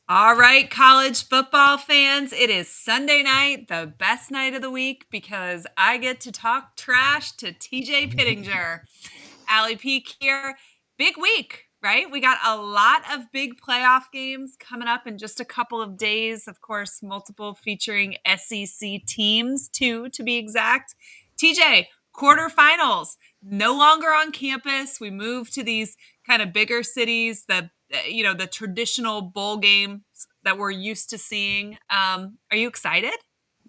All right, college football fans, it is Sunday night, the best night of the week, because I get to talk trash to TJ Pittinger. Allie Peak here. Big week, right? We got a lot of big playoff games coming up in just a couple of days. Of course, multiple featuring SEC teams, two to be exact. TJ, quarterfinals, no longer on campus. We moved to these kind of bigger cities, the traditional bowl games that we're used to seeing. Are you excited?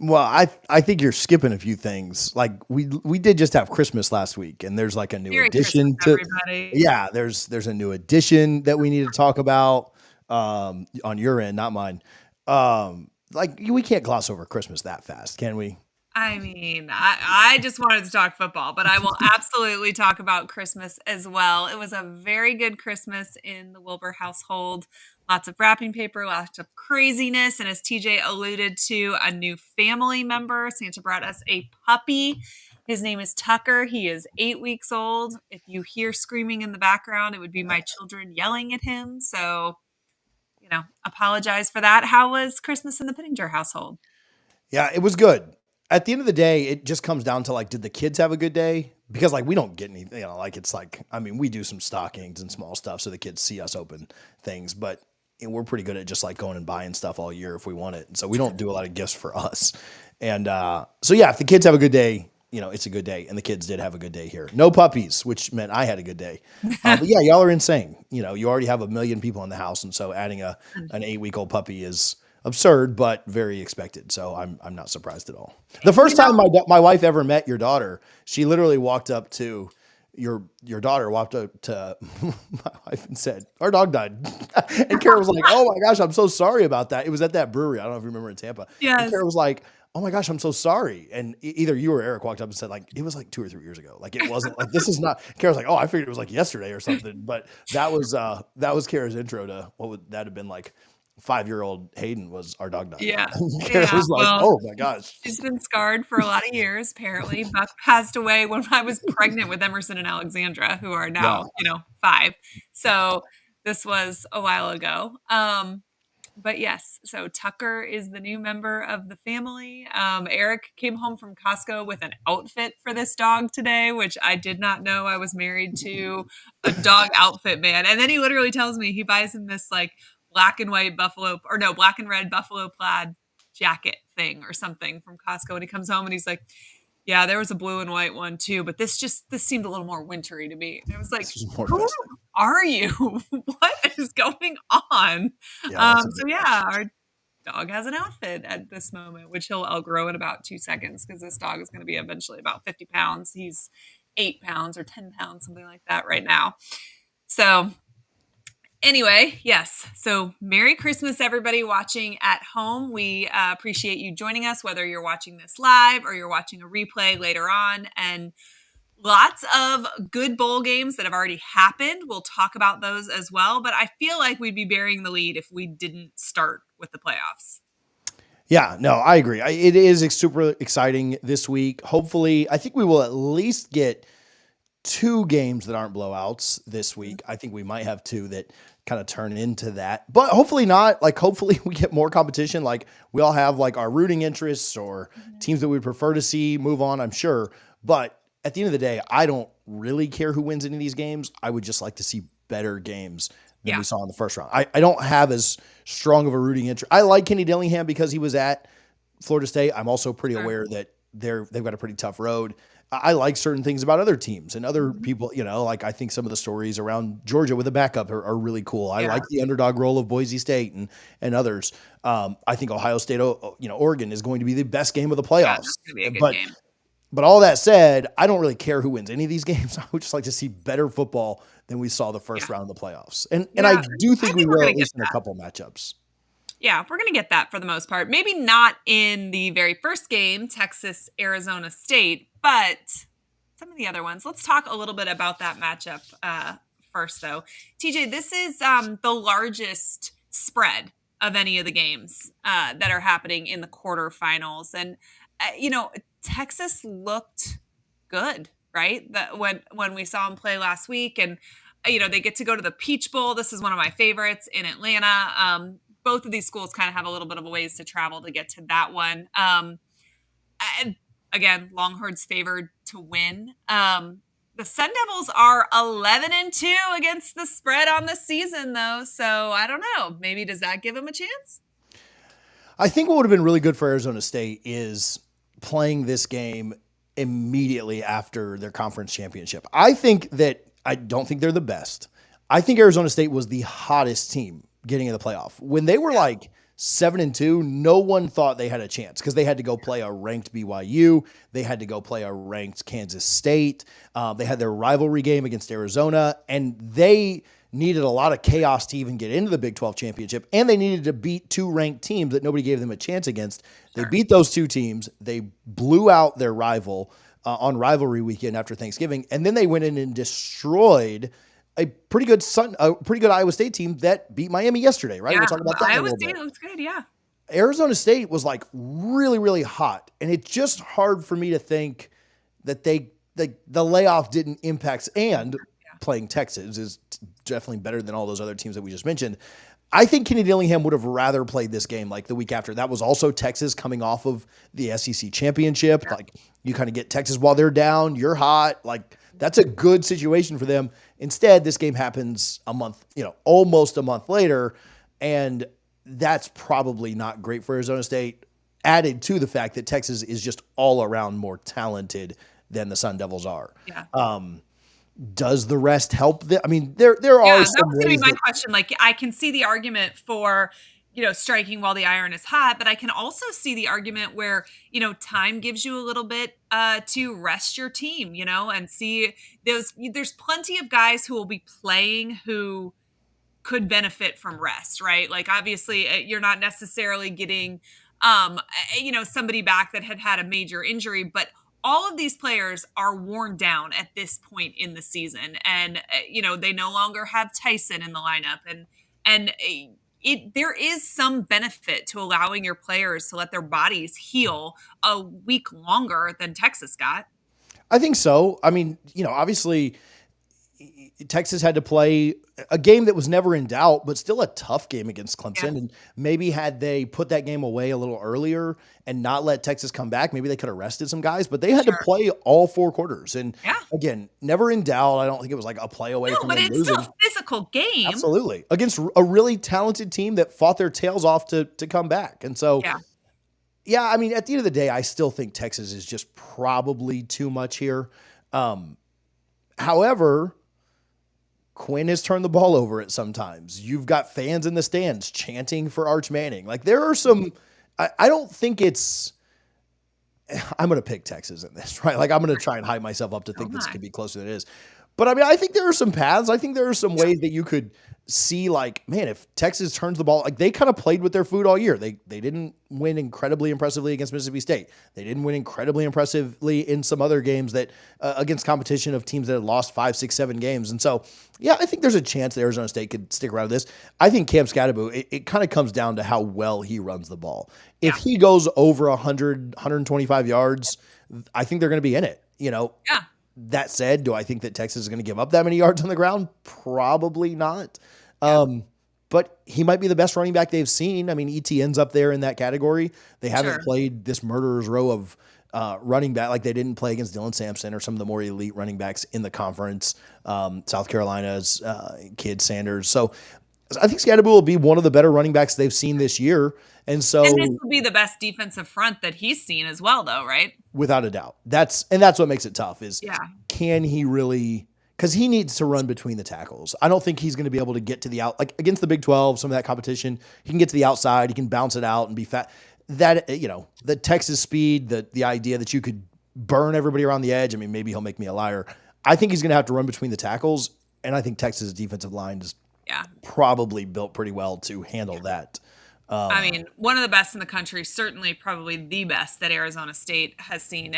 Well, I think you're skipping a few things. Like we did just have Christmas last week, and there's like a new Merry Christmas, addition to everybody. yeah, there's a new addition that we need to talk about on your end, not mine. Like we can't gloss over Christmas that fast, can we? I mean, I just wanted to talk football, but I will absolutely talk about Christmas as well. It was a very good Christmas in the Wilbur household. Lots of wrapping paper, lots of craziness. And as TJ alluded to, a new family member. Santa brought us a puppy. His name is Tucker. He is 8 weeks old. If you hear screaming in the background, it would be my children yelling at him. So, apologize for that. How was Christmas in the Pittinger household? Yeah, it was good. At the end of the day, it just comes down to like, did the kids have a good day? Because like we don't get anything, like it's like, I mean, we do some stockings and small stuff so the kids see us open things, but we're pretty good at just like going and buying stuff all year if we want it. And so we don't do a lot of gifts for us. And so yeah, if the kids have a good day, it's a good day. And the kids did have a good day here. No puppies, which meant I had a good day. But yeah, y'all are insane. You already have a million people in the house. And so adding an 8-week old puppy is absurd, but very expected. So I'm not surprised at all. The first You know, time my wife ever met your daughter, she literally walked up to your daughter walked up to my wife and said, "Our dog died." And Kara was like, "Oh my gosh, I'm so sorry about that." It was at that brewery. I don't know if you remember in Tampa. And yes. Kara was like, "Oh my gosh, I'm so sorry." And either you or Eric walked up and said, like, it was like 2 or 3 years ago. Like it wasn't like this is not Kara was like, "Oh, I figured it was like yesterday or something." But that was Kara's intro to what would that have been like 5-year-old Hayden was our dog died. Yeah. And Kara Yeah. was like, Well, "Oh my gosh." she's been scarred for a lot of years, apparently. Buck passed away when I was pregnant with Emerson and Alexandra, who are Yeah. now, 5. So this was a while ago. But yes, so Tucker is the new member of the family. Eric came home from Costco with an outfit for this dog today, which I did not know I was married to a dog outfit man. And then he literally tells me he buys him this like black and white buffalo, or no, black and red buffalo plaid jacket thing or something from Costco. And he comes home and he's like, yeah, there was a blue and white one too, but this seemed a little more wintry to me. And I was like, This was more who festive. are you? What is going on? Yeah, that's a So good yeah, question. our dog has an outfit at this moment, which he'll outgrow in about 2 seconds because this dog is going to be eventually about 50 pounds. He's 8 pounds or 10 pounds, something like that right now. So anyway, yes. So Merry Christmas, everybody watching at home. We appreciate you joining us, whether you're watching this live or you're watching a replay later on. And lots of good bowl games that have already happened. We'll talk about those as well. But I feel like we'd be burying the lead if we didn't start with the playoffs. Yeah, no, I agree. It is super exciting this week. Hopefully, I think we will at least get two games that aren't blowouts this week. I think we might have two that kind of turn into that, but hopefully not. Like, hopefully we get more competition. Like, we all have like our rooting interests or teams that we'd prefer to see move on, I'm sure. But at the end of the day, I don't really care who wins any of these games. I would just like to see better games than Yeah. we saw in the first round. I don't have as strong of a rooting interest. I like Kenny Dillingham because he was at Florida State. I'm also pretty Sure. aware that they've got a pretty tough road. I like certain things about other teams and other Mhm. people, like I think some of the stories around Georgia with a backup are really cool. I Yeah. like the underdog role of Boise State and others. I think Ohio State, Oregon is going to be the best game of the Yeah. That's playoffs. going to be a good But game. but all that said, I don't really care who wins any of these games. I would just like to see better football than we saw the first Yeah. round of the playoffs. And I Yeah. do I think we think we're will going at to get least in a couple matchups. Yeah, we're going to get that for the most part. Maybe not in the very first game, Texas, Arizona State, but some of the other ones. Let's talk a little bit about that matchup first, though. TJ, this is the largest spread of any of the games that are happening in the quarterfinals. And, Texas looked good, right? When we saw them play last week, and they get to go to the Peach Bowl. This is one of my favorites in Atlanta. both of these schools kind of have a little bit of a ways to travel to get to that one. And again, Longhorns favored to win. The Sun Devils are 11-2 against the spread on the season, though. So I don't know. Maybe does that give them a chance? I think what would have been really good for Arizona State is playing this game immediately after their conference championship. I don't think they're the best. I think Arizona State was the hottest team getting in the playoff. When they were like 7-2, no one thought they had a chance because they had to go play a ranked BYU. They had to go play a ranked Kansas State. They had their rivalry game against Arizona, and they needed a lot of chaos to even get into the Big 12 championship, and they needed to beat two ranked teams that nobody gave them a chance against. They beat those two teams. They blew out their rival on rivalry weekend after Thanksgiving, and then they went in and destroyed a pretty good Iowa State team that beat Miami yesterday, right? Yeah, We'll talk about that Iowa in a little State bit. looks good, yeah. Arizona State was like really, really hot, and it's just hard for me to think that the layoff didn't impact, and playing Texas is definitely better than all those other teams that we just mentioned. I think Kenny Dillingham would have rather played this game like the week after. That was also Texas coming off of the SEC championship. Yeah. Like you kind of get Texas while they're down, you're hot. Like that's a good situation for them. Instead, this game happens almost a month later, and that's probably not great for Arizona State, added to the fact that Texas is just all around more talented than the Sun Devils are. Yeah. Does the rest help them? I mean, there are some that was gonna be ways my question. Like, I can see the argument for, striking while the iron is hot, but I can also see the argument where, time gives you a little bit to rest your team, and see there's plenty of guys who will be playing who could benefit from rest, right? Like obviously you're not necessarily getting somebody back that had a major injury, but all of these players are worn down at this point in the season, and they no longer have Tyson in the lineup, and there is some benefit to allowing your players to let their bodies heal a week longer than Texas got. I think so. I mean, obviously Texas had to play a game that was never in doubt, but still a tough game against Clemson. Yeah. And maybe had they put that game away a little earlier and not let Texas come back, maybe they could have rested some guys, but they had to play all four quarters. And again, never in doubt. I don't think it was like a play away from them losing. But it's still a physical game. Absolutely. Against a really talented team that fought their tails off to come back. And so, I mean, at the end of the day, I still think Texas is just probably too much here. However, Quinn has turned the ball over at sometimes. You've got fans in the stands chanting for Arch Manning. Like there are some, I don't think it's, I'm going to pick Texas in this, right? Like I'm going to try and hype myself up to think this could be closer than it is. But I mean, I think there are some paths. I think there are some ways that you could see like, man, if Texas turns the ball, like they kind of played with their food all year. They didn't win incredibly impressively against Mississippi State. They didn't win incredibly impressively in some other games that against competition of teams that had lost 5, 6, 7 games. And so, I think there's a chance that Arizona State could stick around with this. I think Cam Scatterbo, it kind of comes down to how well he runs the ball. If he goes over 100, 125 yards, I think they're going to be in it, That said, do I think that Texas is going to give up that many yards on the ground? Probably not. But he might be the best running back they've seen. I mean, ETN's up there in that category. They haven't played this murderer's row of running back. Like they didn't play against Dylan Sampson or some of the more elite running backs in the conference. South Carolina's Kid Sanders. So I think Scatterbo will be one of the better running backs they've seen this year. And so this will be the best defensive front that he's seen as well, though, right? Without a doubt. That's what makes it tough is can he really, because he needs to run between the tackles. I don't think he's going to be able to get to the out, like against the Big 12, some of that competition. He can get to the outside, he can bounce it out and be fat. That, the Texas speed, the idea that you could burn everybody around the edge. I mean, maybe he'll make me a liar. I think he's going to have to run between the tackles. And I think Texas' defensive line is probably built pretty well to handle that. I mean, one of the best in the country, certainly probably the best that Arizona State has seen.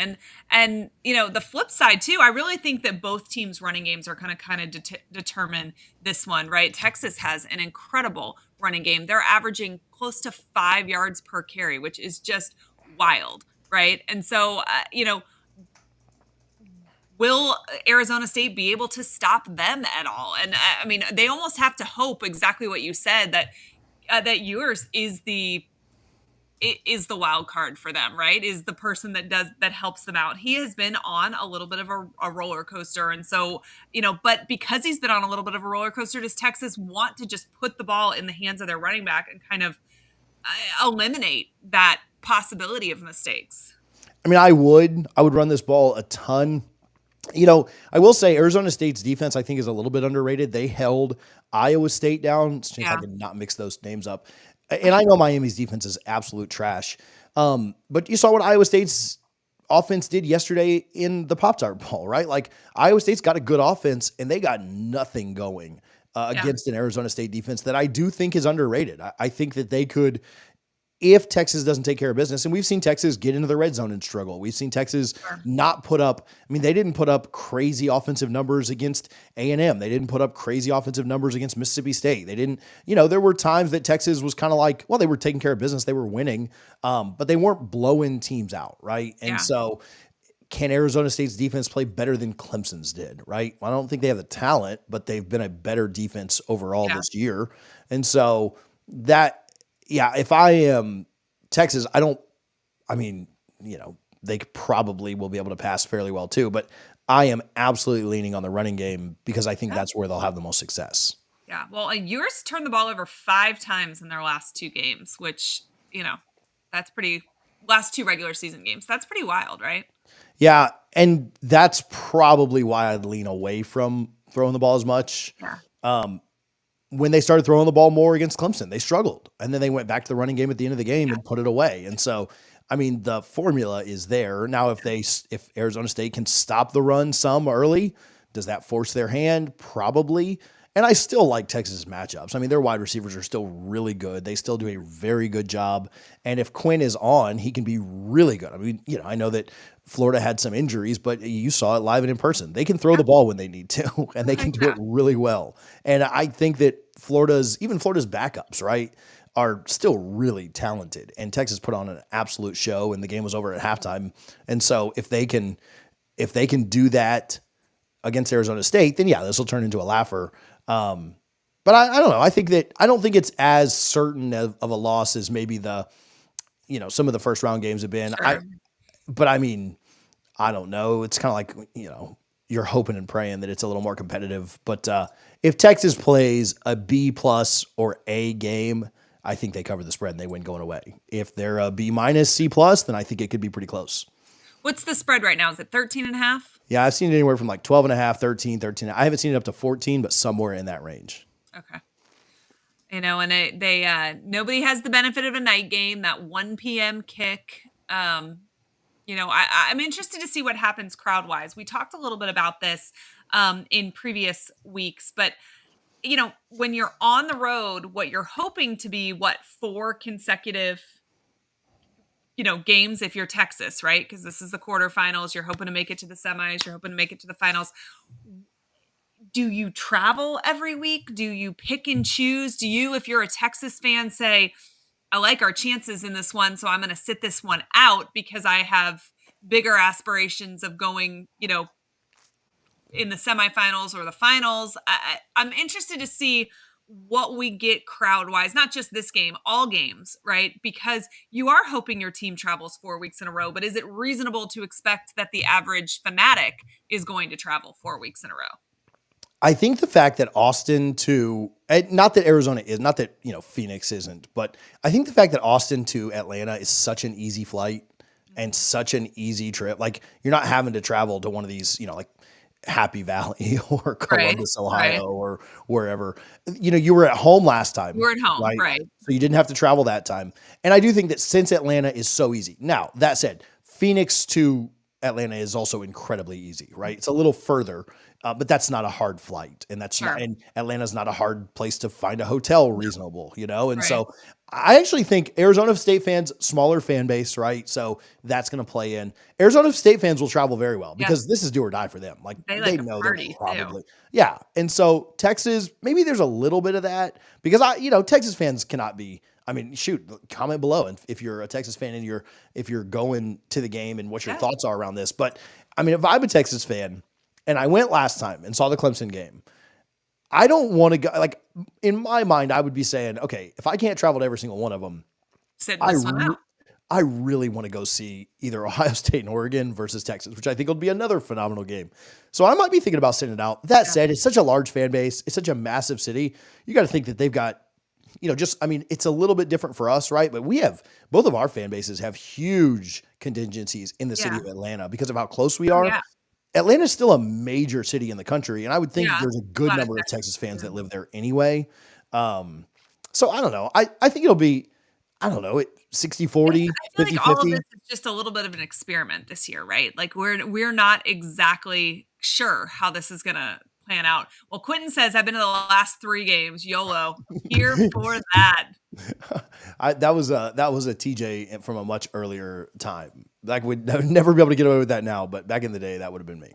And the flip side too, I really think that both teams' running games are going to kind of determine this one, right? Texas has an incredible running game. They're averaging close to 5 yards per carry, which is just wild, right? And so, will Arizona State be able to stop them at all? And I mean, they almost have to hope exactly what you said, that that Ewers is the wild card for them, right? Is the person that helps them out. He has been on a little bit of a roller coaster. And so, but because he's been on a little bit of a roller coaster, does Texas want to just put the ball in the hands of their running back and kind of eliminate that possibility of mistakes? I mean, I would run this ball a ton. I will say Arizona State's defense, I think, is a little bit underrated. They held Iowa State down. See if I Yeah. can not mix those names up. And I know Miami's defense is absolute trash. But you saw what Iowa State's offense did yesterday in the Pop-Tart Bowl, right? Like Iowa State's got a good offense and they got nothing going Yeah. against an Arizona State defense that I do think is underrated. I think that they could, if Texas doesn't take care of business, and we've seen Texas get into the red zone and struggle. We've seen Texas Sure. not put up, I mean, they didn't put up crazy offensive numbers against A&M. They didn't put up crazy offensive numbers against Mississippi State. They didn't, there were times that Texas was kind of like, well, they were taking care of business. They were winning, but they weren't blowing teams out, right? And Yeah. so can Arizona State's defense play better than Clemson's did, right? I don't think they have the talent, but they've been a better defense overall Yeah. this year. And so if I am Texas, they probably will be able to pass fairly well too, but I am absolutely leaning on the running game because I think Yeah. that's where they'll have the most success. Yeah. Well, Ewers turned the ball over 5 times in their last 2 games, which, that's pretty, last 2 regular season games. That's pretty wild, right? Yeah, and that's probably why I'd lean away from throwing the ball as much. Yeah. When they started throwing the ball more against Clemson, they struggled. And then they went back to the running game at the end of the game and put it away. And so, I mean, the formula is there. Now, if Arizona State can stop the run some early, does that force their hand? Probably. And I still like Texas matchups. I mean, their wide receivers are still really good. They still do a very good job. And if Quinn is on, he can be really good. I mean, I know that Florida had some injuries, but you saw it live and in person. They can throw the ball when they need to, and they can do it really well. And I think that Florida's backups, right, are still really talented. And Texas put on an absolute show, and the game was over at halftime. And so if they can do that against Arizona State, then yeah, this will turn into a laugher. But I don't know. I don't think it's as certain of a loss as maybe some of the first round games have been. Sure. But I mean, I don't know. It's kind of like, you're hoping and praying that it's a little more competitive. But if Texas plays a B+ or A game, I think they cover the spread and they win going away. If they're a B- C+, then I think it could be pretty close. What's the spread right now? Is it 13.5? Yeah, I've seen it anywhere from like 12.5, 13. I haven't seen it up to 14, but somewhere in that range. Okay. And they nobody has the benefit of a night game, that 1 p.m. kick. I'm interested to see what happens crowd-wise. We talked a little bit about this in previous weeks, but when you're on the road, what you're hoping to be 4 consecutive games if you're Texas, right? Because this is the quarterfinals. You're hoping to make it to the semis. You're hoping to make it to the finals. Do you travel every week? Do you pick and choose? Do you, if you're a Texas fan, say, I like our chances in this one, so I'm going to sit this one out because I have bigger aspirations of going, in the semifinals or the finals? I'm interested to see what we get crowd-wise, not just this game, all games, right? Because you are hoping your team travels 4 weeks in a row, but is it reasonable to expect that the average fanatic is going to travel 4 weeks in a row? I think the fact that Austin to, not that Arizona is, not that, Phoenix isn't, but I think the fact that Austin to Atlanta is such an easy flight and such an easy trip. Like, you're not having to travel to one of these, like Happy Valley or Columbus, Ohio, or wherever. You were at home last time. We're at home, right? So you didn't have to travel that time. And I do think that since Atlanta is so easy. Now, that said, Phoenix to Atlanta is also incredibly easy, right? It's a little further, but that's not a hard flight. And that's not, and Atlanta's not a hard place to find a hotel reasonable, And so I actually think Arizona State fans, smaller fan base, right? So that's going to play in. Arizona State fans will travel very well because this is do or die for them. Like they know they're probably, And so Texas, maybe there's a little bit of that because Texas fans cannot be, shoot, comment below if you're a Texas fan and if you're going to the game and what your thoughts are around this. But if I'm a Texas fan and I went last time and saw the Clemson game, I don't want to go. Like in my mind, I would be saying, okay, if I can't travel to every single one of them, Sitting I this one re- out. I really want to go see either Ohio State and Oregon versus Texas, which I think will be another phenomenal game. So I might be thinking about sitting it out. That Yeah. said, it's such a large fan base. It's such a massive city. You got to think that they've got, I mean, it's a little bit different for us, right? But we have both of our fan bases have huge contingencies in the city Yeah. of Atlanta because of how close we Oh, are. yeah. Atlanta's still a major city in the country, and I would think that Yeah. there's a A good lot of number of Texas Texas fans that too. live there anyway. Um, so I don't know. I think it'll be, I don't know, 60 40, I feel 50 like all of this 50. is just a little bit of an experiment this year, right? Like we're not exactly sure how this is gonna plan out. Well, Quentin says, "I've been to the last 3 games, YOLO." Here for that. That was a TJ from a much earlier time. Like would never be able to get away with that now, but back in the day, that would have been me.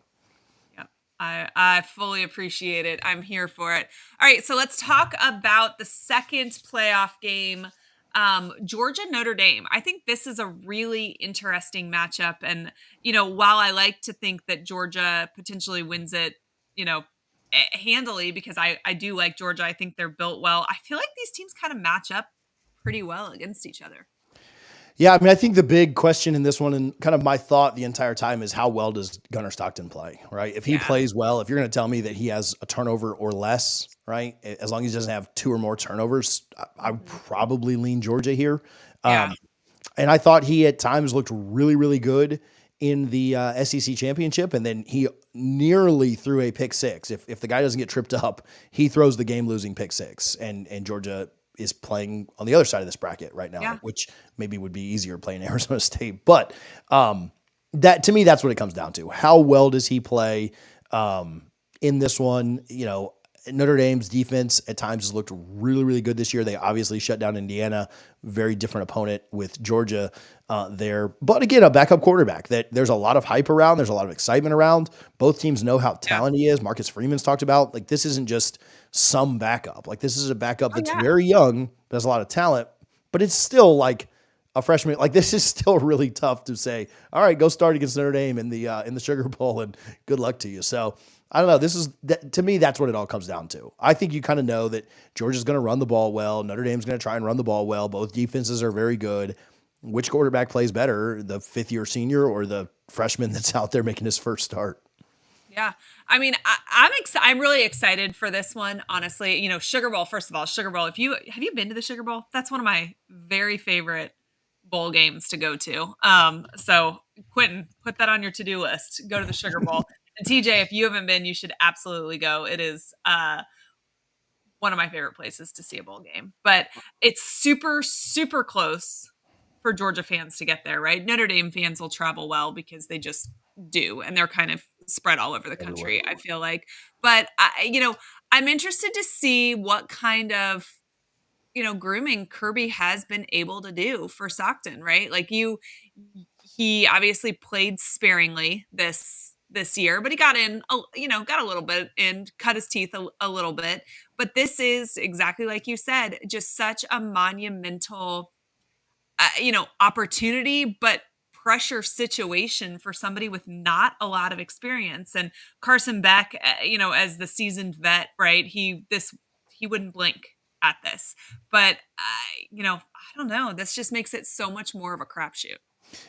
Yep. I fully appreciate it. I'm here for it. All right, so let's talk about the second playoff game. Georgia Notre Dame. I think this is a really interesting matchup. And, while I like to think that Georgia potentially wins it, handily because I do like Georgia. I think they're built well. I feel like these teams kind of match up pretty well against each other. Yeah, I mean, I think the big question in this one, and kind of my thought the entire time, is how well does Gunnar Stockton play, right? If he Yeah. plays well, if you're going to tell me that he has a turnover or less, right? As long as he doesn't have 2 or more turnovers, I would Mhm. probably lean Georgia here. Yeah. And I thought he at times looked really, really good in the SEC championship, and then he nearly threw a pick six. If the guy doesn't get tripped up, he throws the game losing pick six, and Georgia is playing on the other side of this bracket right now, Yeah. which maybe would be easier playing Arizona State. But that to me, that's what it comes down to. How well does he play in this one? Notre Dame's defense at times has looked really, really good this year. They obviously shut down Indiana, very different opponent with Georgia there. But again, a backup quarterback that there's a lot of hype around. There's a lot of excitement around. Both teams know how Yeah. talented he is. Marcus Freeman's talked about, like, this isn't just some backup. Like, this is a backup Oh that's yeah. very young, but has a lot of talent, but it's still like a freshman. Like, this is still really tough to say, all right, go start against Notre Dame in the Sugar Bowl and good luck to you. So I don't know. To me, that's what it all comes down to. I think you kind of know that Georgia's going to run the ball well. Notre Dame's going to try and run the ball well. Both defenses are very good. Which quarterback plays better, the 5th-year senior or the freshman that's out there making his first start? Yeah. I mean, I'm really excited for this one, honestly. Sugar Bowl, first of all, Sugar Bowl. Have you been to the Sugar Bowl? That's one of my very favorite bowl games to go to. So Quentin, put that on your to-do list. Go to the Sugar Bowl. And TJ, if you haven't been, you should absolutely go. It is one of my favorite places to see a bowl game. But it's super, super close for Georgia fans to get there, right? Notre Dame fans will travel well because they just do, and they're kind of spread all over the Everywhere. country, I feel like. But I'm interested to see what kind of grooming Kirby has been able to do for Stockton, right? Like he obviously played sparingly this year, but he got in, got a little bit and cut his teeth a little bit. But this is exactly like you said, just such a monumental, opportunity, but pressure situation for somebody with not a lot of experience. And Carson Beck, as the seasoned vet, right? He wouldn't blink at this, but I don't know. This just makes it so much more of a crapshoot.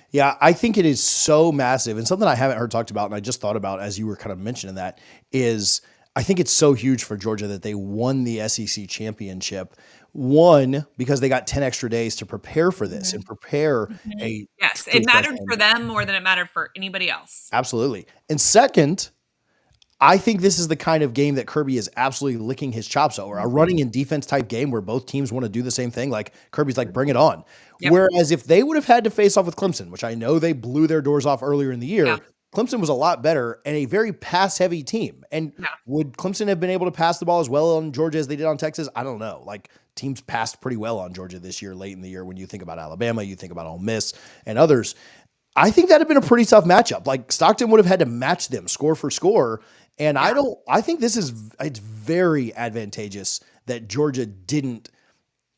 Yeah, I think it is so massive. And something I haven't heard talked about, and I just thought about as you were kind of mentioning that, is I think it's so huge for Georgia that they won the SEC championship. One, because they got 10 extra days to prepare for this and prepare Mhm. a Yes, true it mattered for freshman. them more than it mattered for anybody else. Absolutely. And second, I think this is the kind of game that Kirby is absolutely licking his chops over. A Mhm. running and defense type game where both teams want to do the same thing. Like Kirby's like, bring it on. Yep. Whereas if they would have had to face off with Clemson, which I know they blew their doors off earlier in the Yeah. year, Clemson was a lot better and a very pass heavy team. And Yeah. would Clemson have been able to pass the ball as well on Georgia as they did on Texas? I don't know. Like teams passed pretty well on Georgia this year, late in the year. When you think about Alabama, you think about Ole Miss and others. I think that'd have been a pretty tough matchup. Like Stockton would have had to match them score for score. And Yeah. I think it's very advantageous that Georgia didn't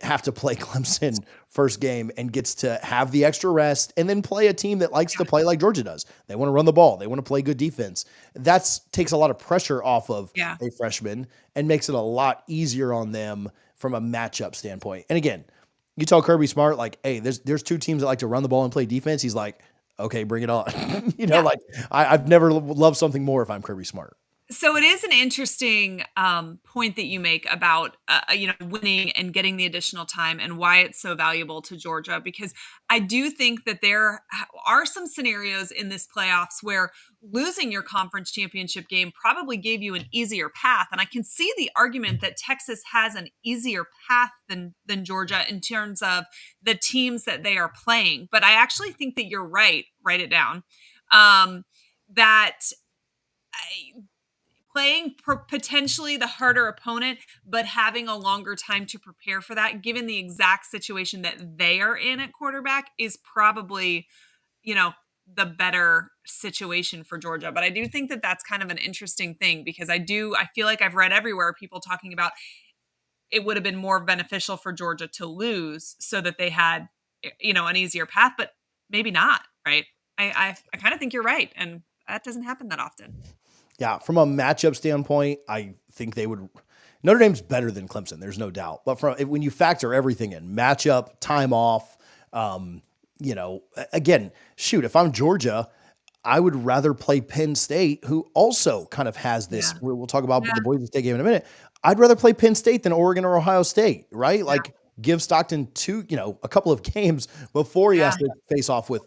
have to play Clemson first game and gets to have the extra rest and then play a team that likes to play like Georgia does. They want to run the ball. They want to play good defense. That takes a lot of pressure off of Yeah. a freshman and makes it a lot easier on them from a matchup standpoint. And again, you tell Kirby Smart, like, hey, there's two teams that like to run the ball and play defense. He's like, okay, bring it on. Like I've never loved something more if I'm Kirby Smart. So it is an interesting point that you make about winning and getting the additional time and why it's so valuable to Georgia, because I do think that there are some scenarios in this playoffs where losing your conference championship game probably gave you an easier path, and I can see the argument that Texas has an easier path than Georgia in terms of the teams that they are playing. But I actually think that you're right. Write it down. That playing potentially the harder opponent, but having a longer time to prepare for that, given the exact situation that they are in at quarterback, is probably, the better situation for Georgia. But I do think that that's kind of an interesting thing, because I feel like I've read everywhere people talking about it would have been more beneficial for Georgia to lose so that they had, an easier path, but maybe not, right? I kind of think you're right. And that doesn't happen that often. Yeah, from a matchup standpoint, I think they would. Notre Dame's better than Clemson, there's no doubt. But when you factor everything in, matchup, time off, again, shoot, if I'm Georgia, I would rather play Penn State, who also kind of has this. Yeah. We'll talk about the Boise State game in a minute. I'd rather play Penn State than Oregon or Ohio State, right? Like, give Stockton a couple of games before he has to face off with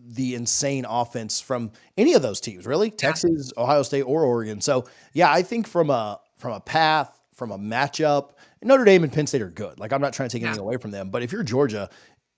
the insane offense from any of those teams, really, Texas, Ohio State, or Oregon. So yeah, I think from a path, from a matchup, Notre Dame and Penn State are good. Like, I'm not trying to take anything away from them, but if you're Georgia,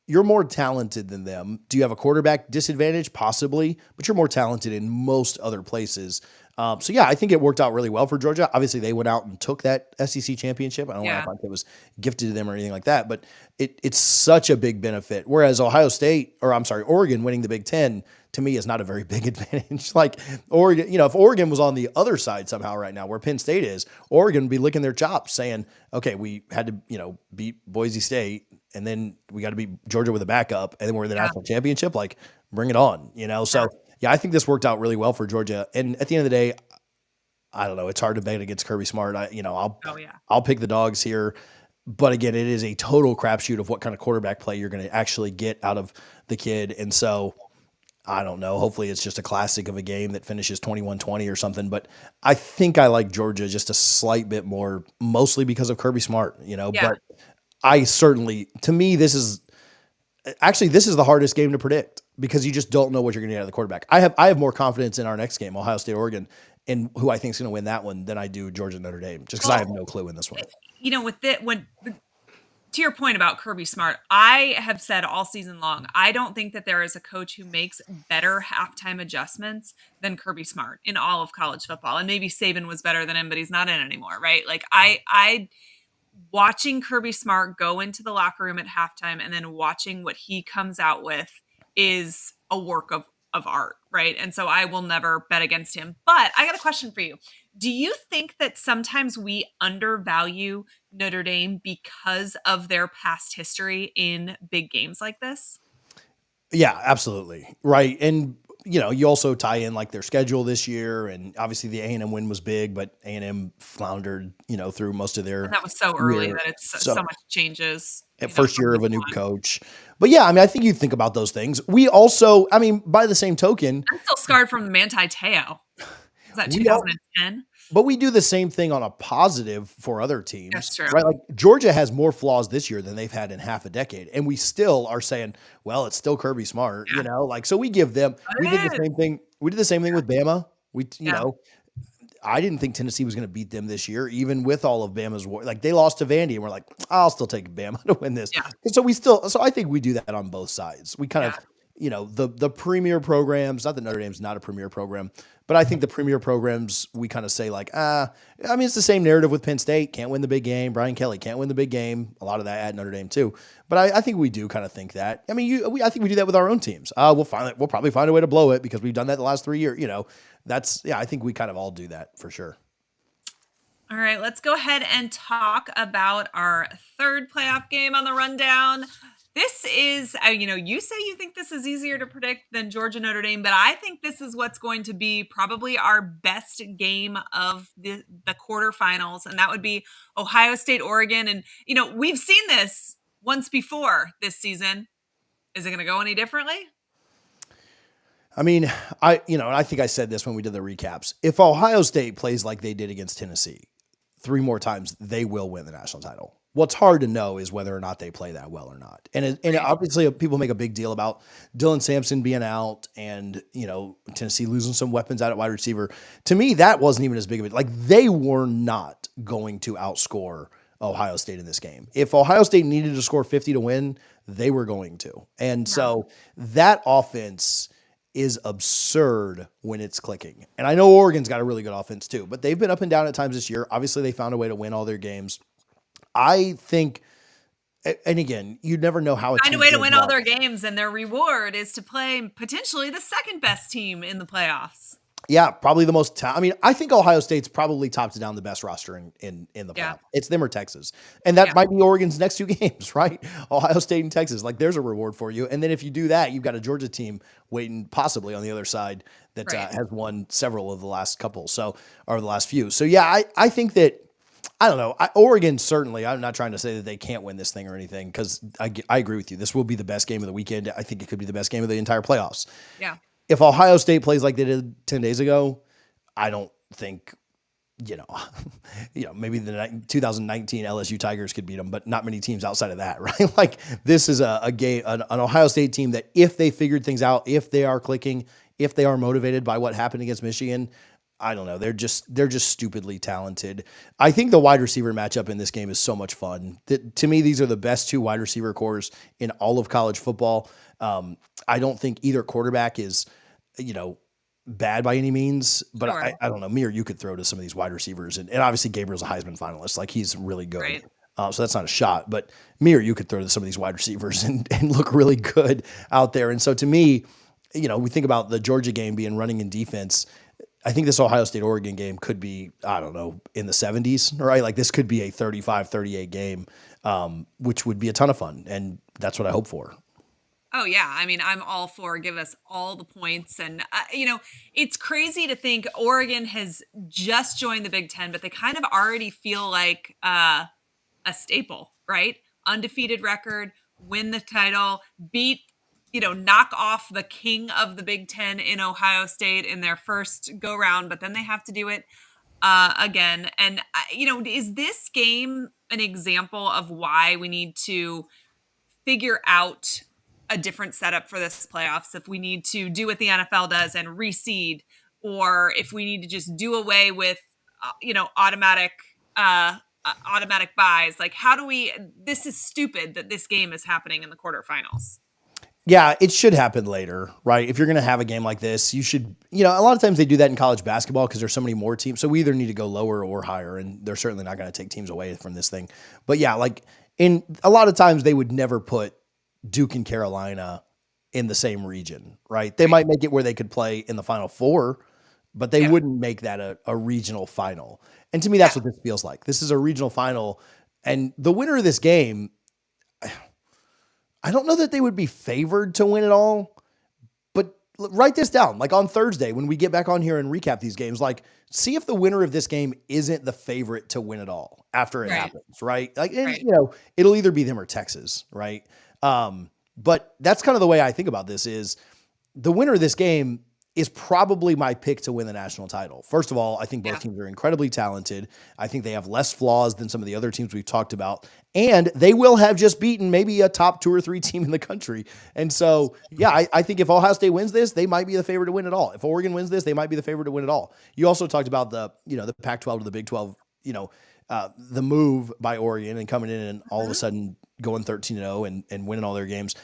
you're more talented than them. Do you have a quarterback disadvantage? Possibly, but you're more talented in most other places. So yeah, I think it worked out really well for Georgia. Obviously, they went out and took that SEC championship. I don't know if it was gifted to them or anything like that, but it's such a big benefit. Whereas Oregon winning the Big Ten, to me, is not a very big advantage. Like, Oregon, if Oregon was on the other side somehow right now, where Penn State is, Oregon would be licking their chops saying, okay, we had to, beat Boise State, and then we got to beat Georgia with a backup, and then we're in the national championship. Like, bring it on, So yeah, I think this worked out really well for Georgia. And at the end of the day, I don't know. It's hard to bet against Kirby Smart. I'll pick the dogs here. But again, it is a total crapshoot of what kind of quarterback play you're going to actually get out of the kid. And so I don't know. Hopefully it's just a classic of a game that finishes 21-20 or something. But I think I like Georgia just a slight bit more, mostly because of Kirby Smart, But I certainly, to me, this is the hardest game to predict, because you just don't know what you're going to get out of the quarterback. I have more confidence in our next game, Ohio State, Oregon, and who I think is going to win that one, than I do Georgia, Notre Dame, just because I have no clue in this one. To your point about Kirby Smart, I have said all season long, I don't think that there is a coach who makes better halftime adjustments than Kirby Smart in all of college football. And maybe Saban was better than him, but he's not in anymore, right? Like, I watching Kirby Smart go into the locker room at halftime and then watching what he comes out with is a work of art, right? And so I will never bet against him. But I got a question for you. Do you think that sometimes we undervalue Notre Dame because of their past history in big games like this? Yeah, absolutely. Right. And you also tie in like their schedule this year, and obviously the A&M win was big, but A&M floundered, through most of their. And that was so early that it's so much changes. At first year of a new coach. But yeah, I think you think about those things. We also, by the same token, I'm still scarred from the Manti Te'o. Was that 2010? But we do the same thing on a positive for other teams. That's true. Right? Like, Georgia has more flaws this year than they've had in half a decade. And we still are saying, well, it's still Kirby Smart, so we give them, we did the same thing. We did the same thing with Bama. I didn't think Tennessee was going to beat them this year, even with all of Bama's war. Like, they lost to Vandy, and we're like, I'll still take Bama to win this. Yeah. So I think we do that on both sides. We kind of, the premier programs, not that Notre Dame's not a premier program, but I think the premier programs, we kind of say like, it's the same narrative with Penn State. Can't win the big game. Brian Kelly can't win the big game. A lot of that at Notre Dame too. But I think we do kind of think that. I think we do that with our own teams. We'll probably find a way to blow it because we've done that the last 3 years. I think we kind of all do that for sure. All right, let's go ahead and talk about our third playoff game on the rundown. This is, you say you think this is easier to predict than Georgia Notre Dame, but I think this is what's going to be probably our best game of the quarterfinals, and that would be Ohio State, Oregon. And, we've seen this once before this season. Is it going to go any differently? I mean, I think I said this when we did the recaps. If Ohio State plays like they did against Tennessee 3 more times, they will win the national title. What's hard to know is whether or not they play that well or not. And obviously people make a big deal about Dylan Sampson being out and, Tennessee losing some weapons out at wide receiver. To me, that wasn't even as big of it. Like, they were not going to outscore Ohio State in this game. If Ohio State needed to score 50 to win, they were going to. And so that offense is absurd when it's clicking. And I know Oregon's got a really good offense too, but they've been up and down at times this year. Obviously, they found a way to win all their games. I think, and again, you never know how find a way to win all their games, and their reward is to play potentially the second best team in the playoffs. Yeah, probably the most. I think Ohio State's probably top to down the best roster in the playoff. It's them or Texas, and that might be Oregon's next 2 games, right? Ohio State and Texas. Like, there's a reward for you, and then if you do that, you've got a Georgia team waiting possibly on the other side that has won several of the last couple, or the last few. So yeah, I think that. I don't know. Oregon, certainly, I'm not trying to say that they can't win this thing or anything, because I agree with you. This will be the best game of the weekend. I think it could be the best game of the entire playoffs. Yeah. If Ohio State plays like they did 10 days ago, I don't think, maybe the 2019 LSU Tigers could beat them, but not many teams outside of that, right? Like, this is a game, an Ohio State team that if they figured things out, if they are clicking, if they are motivated by what happened against Michigan, I don't know. They're just stupidly talented. I think the wide receiver matchup in this game is so much fun. To me, these are the best 2 wide receiver cores in all of college football. I don't think either quarterback is, bad by any means, but I don't know. Me or you could throw to some of these wide receivers, and obviously Gabriel's a Heisman finalist. Like, he's really good. Right. So that's not a shot, but me or you could throw to some of these wide receivers and look really good out there. And so to me, we think about the Georgia game being running in defense. I think this Ohio State-Oregon game could be, I don't know, in the 70s, right? Like, this could be a 35-38 game, which would be a ton of fun, and that's what I hope for. Oh, yeah. I mean, I'm all for give us all the points. And, it's crazy to think Oregon has just joined the Big Ten, but they kind of already feel like a staple, right? Undefeated record, win the title, beat knock off the king of the Big Ten in Ohio State in their first go round, but then they have to do it again. And, is this game an example of why we need to figure out a different setup for this playoffs? If we need to do what the NFL does and reseed, or if we need to just do away with, automatic buys, like, this is stupid that this game is happening in the quarterfinals. Yeah, it should happen later, right? If you're going to have a game like this, you should, a lot of times they do that in college basketball because there's so many more teams. So we either need to go lower or higher, and they're certainly not going to take teams away from this thing. But yeah, like, in a lot of times they would never put Duke and Carolina in the same region, right? They might make it where they could play in the Final Four, but they wouldn't make that a regional final. And to me, that's what this feels like. This is a regional final, and the winner of this game, I don't know that they would be favored to win it all, but write this down. Like, on Thursday, when we get back on here and recap these games, like, see if the winner of this game isn't the favorite to win it all after it happens, right? Like, it'll either be them or Texas, right? But that's kind of the way I think about this is the winner of this game is probably my pick to win the national title. First of all, I think both teams are incredibly talented. I think they have less flaws than some of the other teams we've talked about, and they will have just beaten maybe a top 2 or 3 team in the country. And so, yeah, I think if Ohio State wins this, they might be the favorite to win it all. If Oregon wins this, they might be the favorite to win it all. You also talked about the Pac-12 to the Big 12, the move by Oregon and coming in and all of a sudden going 13-0 and winning all their games.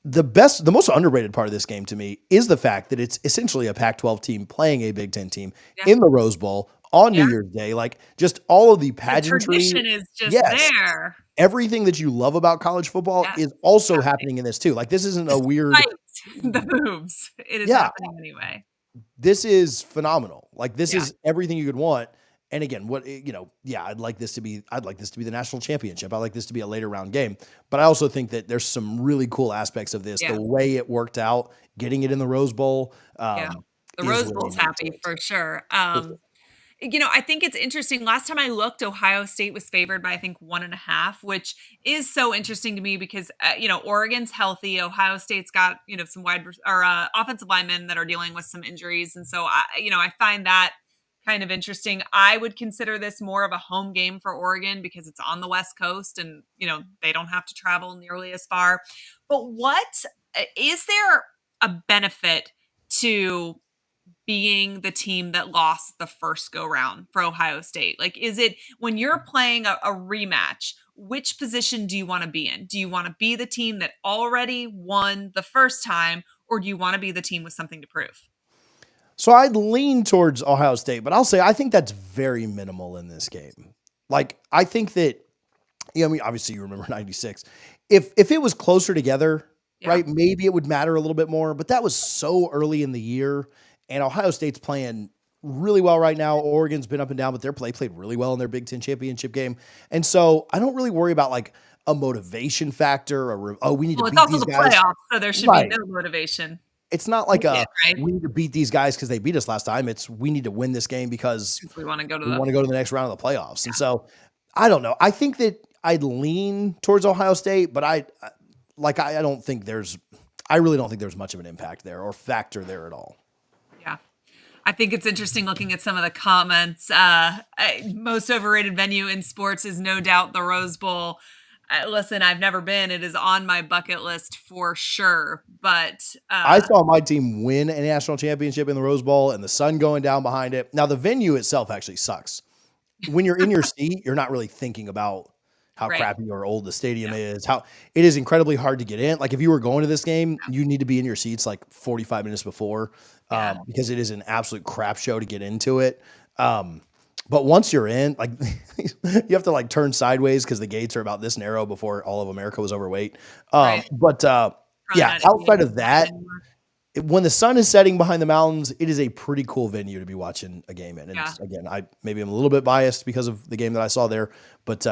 The most underrated part of this game to me is the fact that it's essentially a Pac-12 team playing a Big Ten team in the Rose Bowl on New Year's Day. Like, just all of the pageantry. The tradition is just there. Everything that you love about college football is also happening in this too. Like, this isn't a weird. The moves. It is happening anyway. This is phenomenal. Like, this is everything you could want. And again, I'd like this to be the national championship. I like this to be a later round game. But I also think that there's some really cool aspects of this. Yeah. The way it worked out, getting it in the Rose Bowl, Yeah. The is Rose really Bowl's neat to happy it. for sure. For sure. I think it's interesting. Last time I looked, Ohio State was favored by, I think, 1.5, which is so interesting to me because, Oregon's healthy. Ohio State's got, some offensive linemen that are dealing with some injuries. And so, I find that kind of interesting. I would consider this more of a home game for Oregon because it's on the West Coast and, they don't have to travel nearly as far. But is there a benefit to being the team that lost the first go round for Ohio State? Like, is it when you're playing a rematch, which position do you want to be in? Do you want to be the team that already won the first time, or do you want to be the team with something to prove? So I'd lean towards Ohio State, but I'll say I think that's very minimal in this game. Like, I think that, obviously you remember 96. If it was closer together, Yeah. right, maybe it would matter a little bit more, but that was so early in the year, and Ohio State's playing really well right now. Oregon's been up and down, but their played really well in their Big Ten championship game. And so I don't really worry about like a motivation factor or, we need to Well, it's beat also these the guys. playoffs, so there should be Right. no motivation. It's not like Yeah, right? we need to beat these guys because they beat us last time. It's we need to win this game because If we want to go to we the want to go to the next round of the playoffs. And so I don't know. I think that I'd lean towards Ohio State, but I don't think I really don't think there's much of an impact there or factor there at all. Yeah. I think it's interesting looking at some of the comments. Most overrated venue in sports is no doubt the Rose Bowl. Listen, I've never been. It is on my bucket list for sure. But I saw my team win a national championship in the Rose Bowl and the sun going down behind it. Now, the venue itself actually sucks. When you're in your seat, you're not really thinking about how Right. crappy or old the stadium is, how it is incredibly hard to get in. Like if you were going to this game, you need to be in your seats like 45 minutes before because it is an absolute crap show to get into it. But once you're in, like you have to like turn sideways because the gates are about this narrow before all of America was overweight. Right. But Probably yeah, not outside even of that, anymore. when the sun is setting behind the mountains, it is a pretty cool venue to be watching a game in. And Yeah. again, I'm a little bit biased because of the game that I saw there, but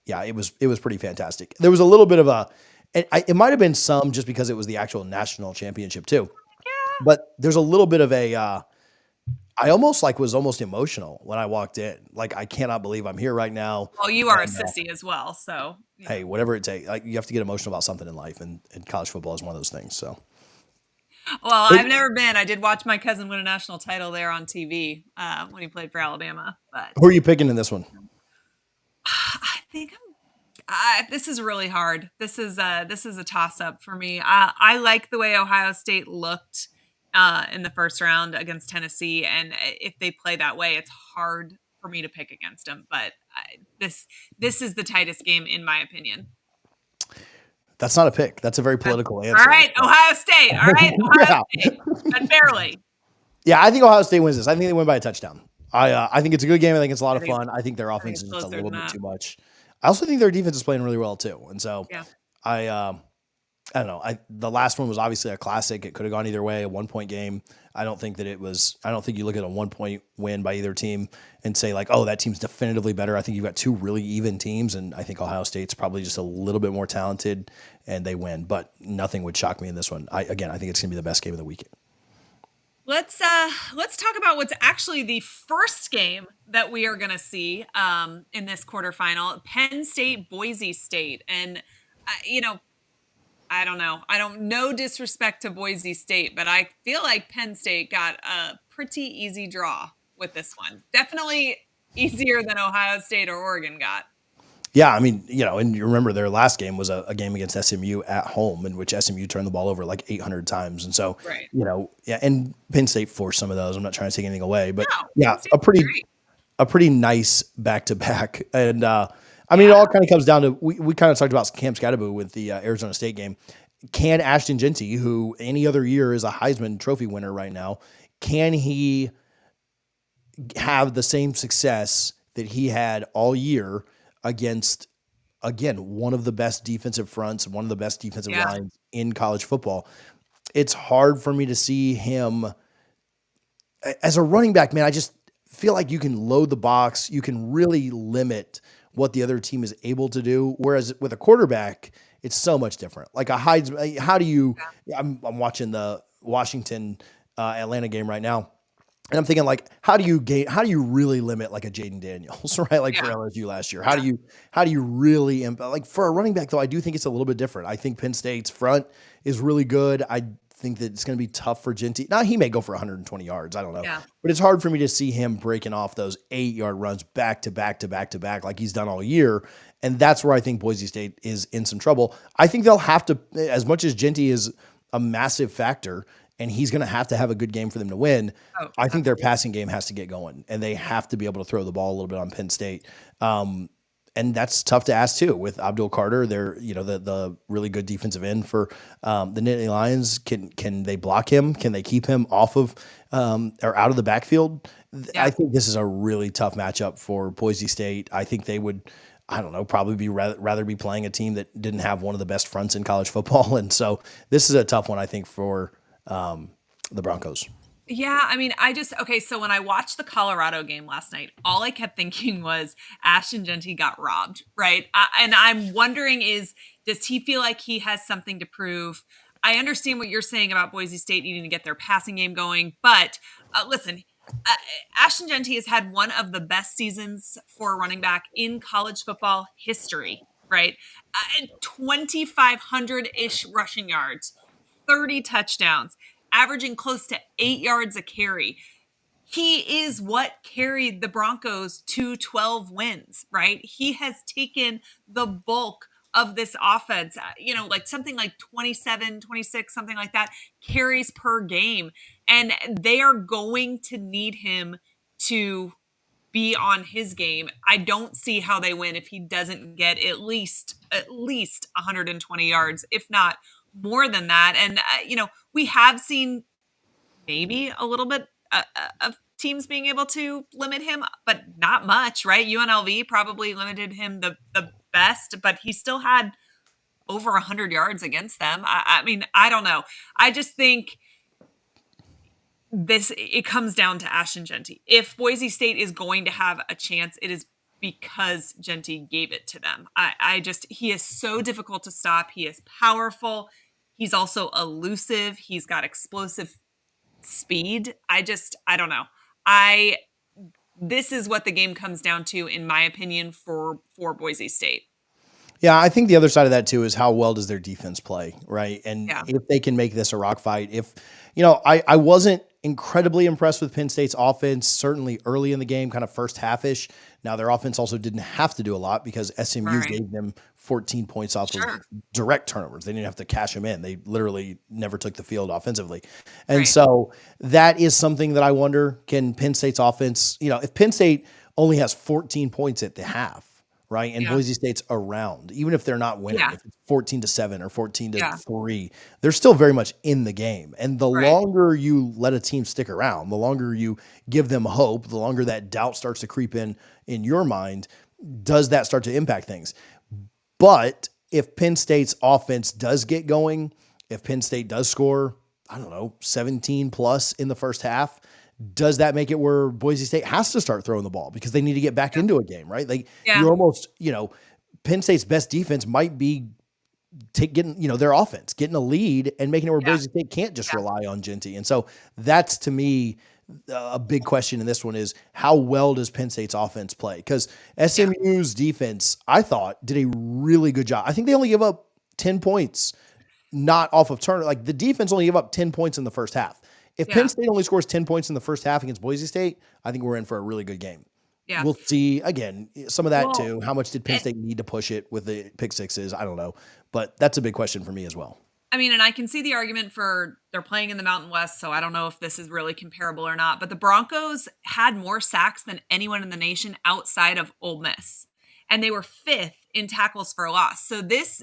yeah, it was pretty fantastic. There was a little bit of it might have been some just because it was the actual national championship too, Yeah. but there's a little bit of I almost was almost emotional when I walked in. Like, I cannot believe I'm here right now. Well, you are a And, sissy as well, so hey, whatever it takes, like you have to get emotional about something in life, and college football is one of those things. So, Well, I've never been. I did watch my cousin win a national title there on TV when he played for Alabama. But who are you picking in this one? I think this is really hard. This is a toss up for me. I like the way Ohio State looked in the first round against Tennessee, and if they play that way, it's hard for me to pick against them. But this is the tightest game in my opinion. That's not a pick. That's a very political answer. All right, Ohio State. All right, Ohio State, but barely. Yeah, I think Ohio State wins this. I think they win by a touchdown. I think it's a good game. I think it's a lot of I think- fun. I think their I offense think is it's just a closer little than bit that. too much. I also think their defense is playing really well too. And so Yeah. I don't know. The last one was obviously a classic. It could have gone either way, a 1-point game. I don't think you look at a 1-point win by either team and say like, oh, that team's definitively better. I think you've got two really even teams, and I think Ohio State's probably just a little bit more talented and they win, but nothing would shock me in this one. I think it's going to be the best game of the weekend. Let's talk about what's actually the first game that we are going to see in this quarterfinal: Penn State, Boise State, and I don't know. No disrespect to Boise State, but I feel like Penn State got a pretty easy draw with this one. Definitely easier than Ohio State or Oregon got. Yeah, I mean, and you remember their last game was a game against SMU at home in which SMU turned the ball over like 800 times. And so, Right. And Penn State forced some of those. I'm not trying to take anything away, but No, yeah, Penn State's great. a pretty nice back-to-back. And I mean, it all kind of comes down to, we kind of talked about Cam Scatterbo with the Arizona State game. Can Ashton Genty, who any other year is a Heisman Trophy winner right now, can he have the same success that he had all year against, again, one of the best defensive fronts, one of the best defensive lines in college football? It's hard for me to see him as a running back, man. feel like you can load the box, you can really limit what the other team is able to do. Whereas with a quarterback, it's so much different. Like a Hyde's, how do you? I'm watching the Washington Atlanta game right now. And I'm thinking like, how do you really limit like a Jaden Daniels, right? Like for Yeah. LSU last year, Yeah. how do you really like for a running back though? I do think it's a little bit different. I think Penn State's front is really good. I think that it's going to be tough for Genty. Now he may go for 120 yards. I don't know, Yeah. but it's hard for me to see him breaking off those 8-yard runs back to back to back to back like he's done all year. And that's where I think Boise State is in some trouble. I think they'll have to, as much as Genty is a massive factor, and he's going to have a good game for them to win. Oh, I think their absolutely. passing game has to get going, and they have to be able to throw the ball a little bit on Penn State. And that's tough to ask too with Abdul Carter. They're the really good defensive end for the Nittany Lions. Can they block him? Can they keep him off of or out of the backfield? I Yeah. think this is a really tough matchup for Boise State. I think they would. I don't know, probably be rather be playing a team that didn't have one of the best fronts in college football, and so this is a tough one. I think for the Broncos. Yeah, I mean, okay, so when I watched the Colorado game last night, all I kept thinking was Ashton Genty got robbed, right? And I'm wondering does he feel like he has something to prove? I understand what you're saying about Boise State needing to get their passing game going, but listen, uh, Ashton Genty has had one of the best seasons for a running back in college football history, right? 2,500-ish rushing yards, 30 touchdowns, averaging close to 8 yards a carry. He is what carried the Broncos to 12 wins, right? He has taken the bulk of this offense, like something like 27, 26, something like that, carries per game. And they are going to need him to be on his game. I don't see how they win if he doesn't get at least 120 yards, if not more than that. And we have seen maybe a little bit of teams being able to limit him, but not much, right? UNLV probably limited him the best, but he still had over 100 yards against them. I mean, I don't know. I just think it comes down to Ashton Genty. If Boise State is going to have a chance, it is because Genty gave it to them. He is so difficult to stop. He is powerful. He's also elusive. He's got explosive speed. I don't know. This is what the game comes down to, in my opinion, for Boise State. Yeah, I think the other side of that too is how well does their defense play, right? And Yeah. if they can make this a rock fight, I wasn't incredibly impressed with Penn State's offense, certainly early in the game, kind of first half-ish. Now their offense also didn't have to do a lot because SMU Right. gave them 14 points off of Sure. direct turnovers. They didn't have to cash them in. They literally never took the field offensively. And Right. so that is something that I wonder, can Penn State's offense, if Penn State only has 14 points at the half, right? And Yeah. Boise State's around, even if they're not winning, Yeah. if it's 14-7 or 14 to Yeah. 3, they're still very much in the game. And the Right. longer you let a team stick around, the longer you give them hope, the longer that doubt starts to creep in your mind, does that start to impact things? But if Penn State's offense does get going, if Penn State does score, I don't know, 17 plus in the first half, does that make it where Boise State has to start throwing the ball because they need to get back Yeah. into a game, right? Like Yeah. you're almost, Penn State's best defense might be getting, their offense, getting a lead and making it where Yeah. Boise State can't just Yeah. rely on Genty. And so that's to me a big question in this one is how well does Penn State's offense play? Because Yeah. SMU's defense, I thought, did a really good job. I think they only give up 10 points, not off of turn. Like the defense only gave up 10 points in the first half. If Penn Yeah. State only scores 10 points in the first half against Boise State, I think we're in for a really good game. Yeah. We'll see again some of that Well, too. How much did Penn and State need to push it with the pick sixes? I don't know, but that's a big question for me as well. I mean, and I can see the argument for they're playing in the Mountain West, so I don't know if this is really comparable or not, but the Broncos had more sacks than anyone in the nation outside of Ole Miss. And they were fifth in tackles for loss. So this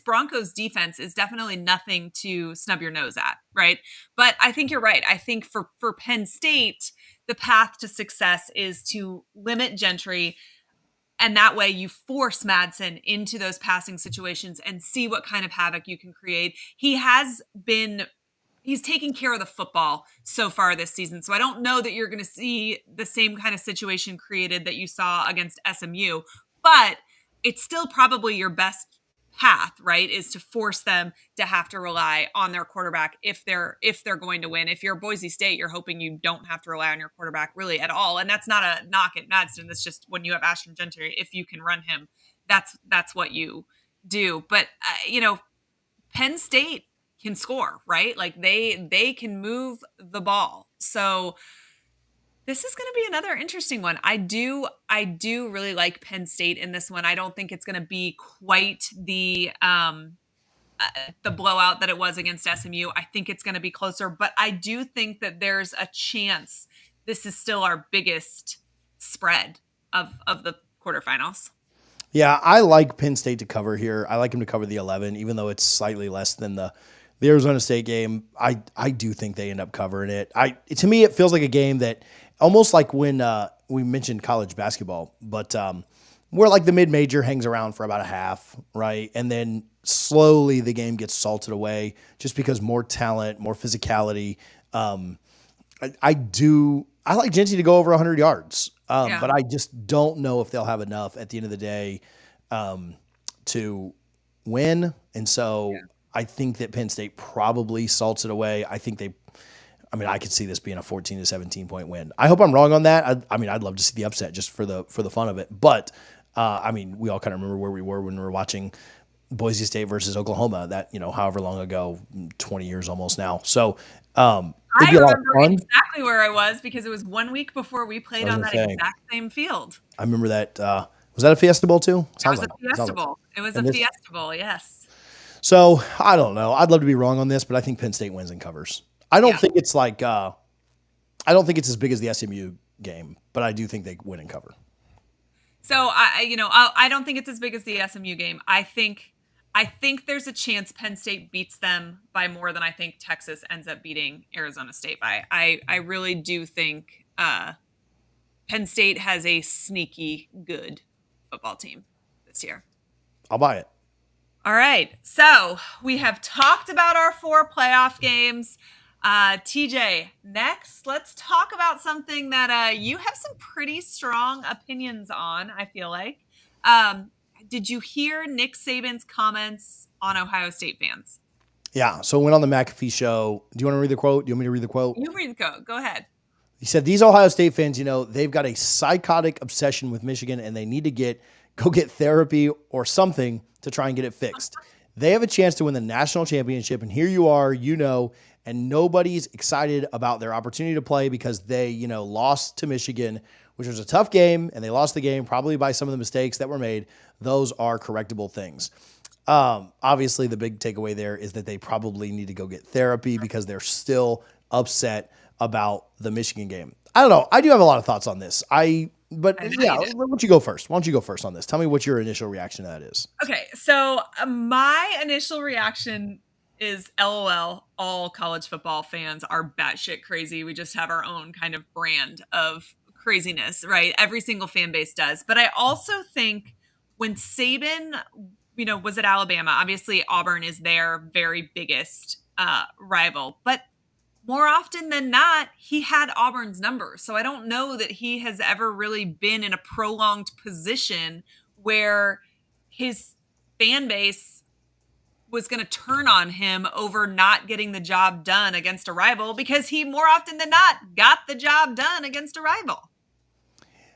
Broncos defense is definitely nothing to snub your nose at, right? But I think you're right. I think for Penn State, the path to success is to limit Gentry, and that way you force Madsen into those passing situations and see what kind of havoc you can create. He he's taking care of the football so far this season. So I don't know that you're going to see the same kind of situation created that you saw against SMU, but it's still probably your best path, right? Is to force them to have to rely on their quarterback if they're going to win. If you're Boise State, you're hoping you don't have to rely on your quarterback really at all. And that's not a knock at Madsen. That's just when you have Ashton Gentry, if you can run him, that's what you do. But Penn State can score, right? Like they can move the ball. So this is going to be another interesting one. I do really like Penn State in this one. I don't think it's going to be quite the blowout that it was against SMU. I think it's going to be closer, but I do think that there's a chance this is still our biggest spread of the quarterfinals. Yeah, I like Penn State to cover here. I like them to cover the 11, even though it's slightly less than the Arizona State game. I do think they end up covering it. To me, it feels like a game that almost like when we mentioned college basketball, but where like the mid-major hangs around for about a half, right? And then slowly the game gets salted away just because more talent, more physicality. I like Gentry to go over 100 yards. But I just don't know if they'll have enough at the end of the day to win. And so I think that Penn State probably salts it away. I could see this being a 14 to 17 point win. I hope I'm wrong on that. I'd love to see the upset just for the fun of it. But we all kind of remember where we were when we were watching Boise State versus Oklahoma that, however long ago, 20 years almost now. So, I remember exactly where I was because it was 1 week before we played on that exact same field. I remember that. Was that a Fiesta Bowl too? It was a Fiesta Bowl. It was a Fiesta Bowl, yes. So I don't know. I'd love to be wrong on this, but I think Penn State wins and covers. I don't think it's like I don't think it's as big as the SMU game, but I do think they win and cover. So I don't think it's as big as the SMU game. I think there's a chance Penn State beats them by more than I think Texas ends up beating Arizona State by. I really do think Penn State has a sneaky good football team this year. I'll buy it. All right. So we have talked about our 4 playoff games. TJ, next, let's talk about something that you have some pretty strong opinions on, I feel like. Did you hear Nick Saban's comments on Ohio State fans? Yeah. So went on the McAfee show. Do you want to read the quote? Do you want me to read the quote? You read the quote. Go ahead. He said, these Ohio State fans, they've got a psychotic obsession with Michigan and they need to go get therapy or something to try and get it fixed. They have a chance to win the national championship. And here you are, and nobody's excited about their opportunity to play because they, lost to Michigan, which was a tough game. And they lost the game probably by some of the mistakes that were made. Those are correctable things. Obviously the big takeaway there is that they probably need to go get therapy because they're still upset about the Michigan game. I don't know. I do have a lot of thoughts on this. Why don't you go first? Why don't you go first on this? Tell me what your initial reaction to that is. Okay. So my initial reaction is LOL. All college football fans are batshit crazy. We just have our own kind of brand of craziness, right? Every single fan base does. But I also think when Saban, was at Alabama, obviously Auburn is their very biggest rival, but more often than not, he had Auburn's number. So I don't know that he has ever really been in a prolonged position where his fan base was going to turn on him over not getting the job done against a rival, because he more often than not got the job done against a rival.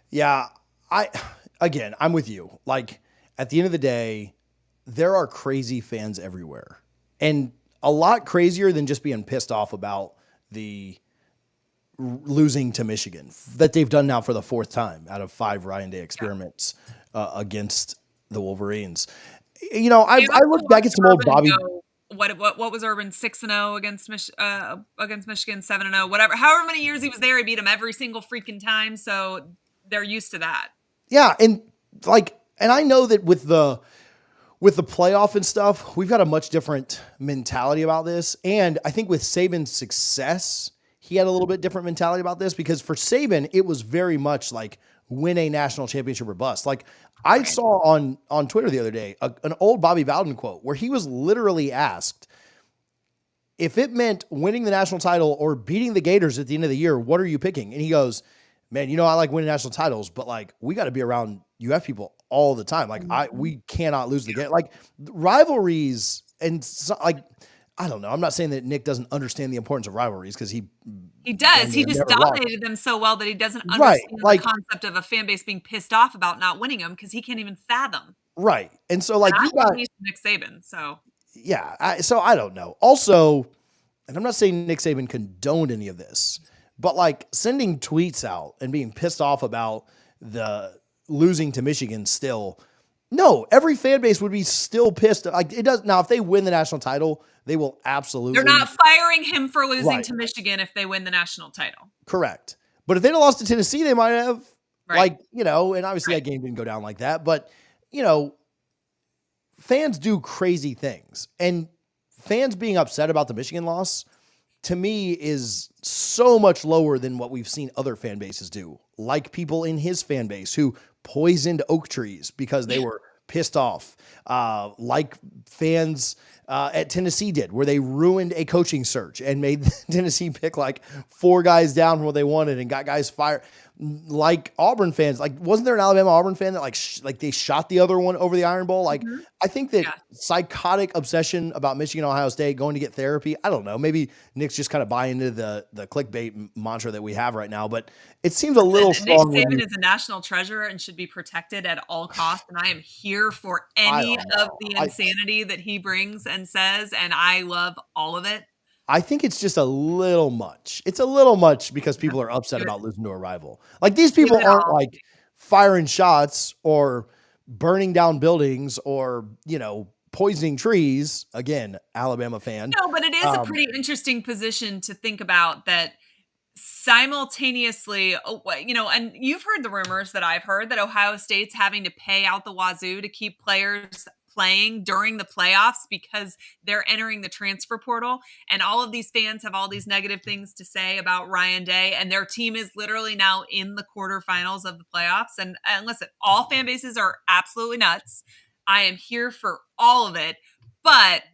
Yeah, I'm with you. Like, at the end of the day, there are crazy fans everywhere. And a lot crazier than just being pissed off about the losing to Michigan that they've done now for the 4th time out of 5 Ryan Day experiments against the Wolverines. I look back at some old Bobby. What was Urban 6-0 against Michigan, 7-0, whatever. However many years he was there, he beat them every single freaking time. So they're used to that. Yeah, and I know that with the playoff and stuff, we've got a much different mentality about this. And I think with Saban's success, he had a little bit different mentality about this, because for Saban, it was very much like win a national championship or bust. Like I saw on Twitter the other day, an old Bobby Bowden quote where he was literally asked, if it meant winning the national title or beating the Gators at the end of the year, what are you picking? And he goes, man, I like winning national titles, but like we got to be around UF people all the time. Like we cannot lose the game. Like rivalries and like, I don't know. I'm not saying that Nick doesn't understand the importance of rivalries because he does. He just dominated them so well that he doesn't understand the concept of a fan base being pissed off about not winning them because he can't even fathom. Right. And so like you got Nick Saban. So yeah. So I don't know. Also, and I'm not saying Nick Saban condoned any of this, but like sending tweets out and being pissed off about the losing to Michigan still. No, every fan base would be still pissed. Like it does now. If they win the national title, they will absolutely. They're not firing him for losing to Michigan if they win the national title. Correct. But if they'd have lost to Tennessee, they might have and obviously that game didn't go down like that. But fans do crazy things, and fans being upset about the Michigan loss to me is so much lower than what we've seen other fan bases do. Like people in his fan base who poisoned oak trees because they were pissed off. Like fans at Tennessee did, where they ruined a coaching search and made Tennessee pick like 4 guys down from what they wanted and got guys fired. Like Auburn fans, like wasn't there an Alabama Auburn fan that like they shot the other one over the Iron Bowl? Like I think that psychotic obsession about Michigan, Ohio State going to get therapy. I don't know. Maybe Nick's just kind of buying into the clickbait mantra that we have right now, but it seems a little strong. Nick Saban is a national treasure and should be protected at all costs. And I am here for any of the insanity that he brings and says, and I love all of it. I think it's just a little much. It's a little much because people are upset about losing to a rival. Like these people aren't like firing shots or burning down buildings or, poisoning trees. Again, Alabama fan. No, but it is a pretty interesting position to think about that simultaneously, and you've heard the rumors that I've heard that Ohio State's having to pay out the wazoo to keep players playing during the playoffs because they're entering the transfer portal, and all of these fans have all these negative things to say about Ryan Day, and their team is literally now in the quarterfinals of the playoffs. And listen, all fan bases are absolutely nuts. I am here for all of it, but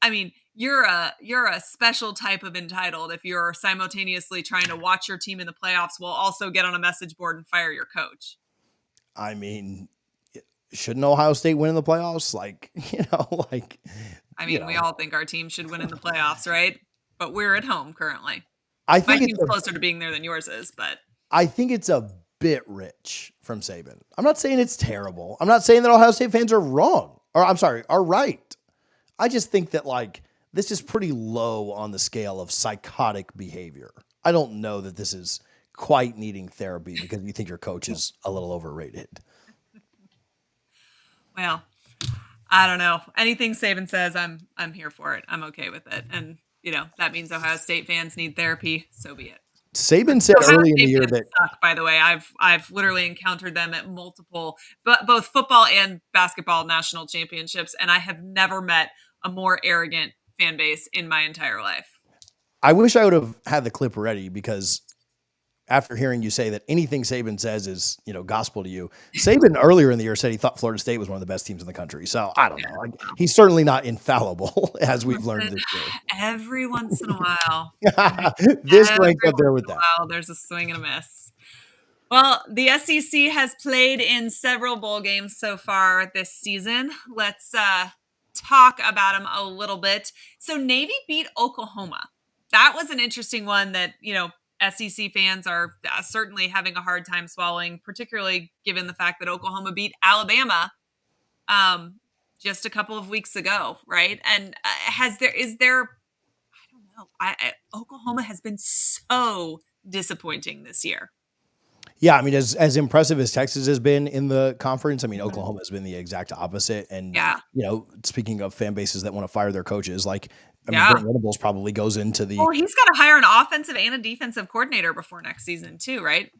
I mean, you're a special type of entitled if you're simultaneously trying to watch your team in the playoffs while also get on a message board and fire your coach. I mean, shouldn't Ohio State win in the playoffs? We all think our team should win in the playoffs, right? But we're at home currently. I think my team's closer to being there than yours is, but I think it's a bit rich from Saban. I'm not saying it's terrible. I'm not saying that Ohio State fans are wrong, or are right. I just think that this is pretty low on the scale of psychotic behavior. I don't know that this is quite needing therapy because you think your coach is a little overrated. Well, I don't know. Anything Saban says, I'm here for it. I'm okay with it. And, that means Ohio State fans need therapy. So be it. Saban said early in the year that suck, by the way, I've literally encountered them at multiple, both football and basketball national championships. And I have never met a more arrogant fan base in my entire life. I wish I would have had the clip ready because after hearing you say that anything Saban says is, gospel to you. Saban earlier in the year said he thought Florida State was one of the best teams in the country. So I don't know. He's certainly not infallible as we've learned this year. Every once in a while. This ranks up there with that. There's a swing and a miss. Well, the SEC has played in several bowl games so far this season. Let's talk about them a little bit. So Navy beat Oklahoma. That was an interesting one that, SEC fans are certainly having a hard time swallowing, particularly given the fact that Oklahoma beat Alabama just a couple of weeks ago, right? And I don't know. Oklahoma has been so disappointing this year. Yeah, I mean, as impressive as Texas has been in the conference, I mean, Oklahoma has been the exact opposite. And, speaking of fan bases that want to fire their coaches, Brent Venables probably goes into the... Well, he's got to hire an offensive and a defensive coordinator before next season too, right?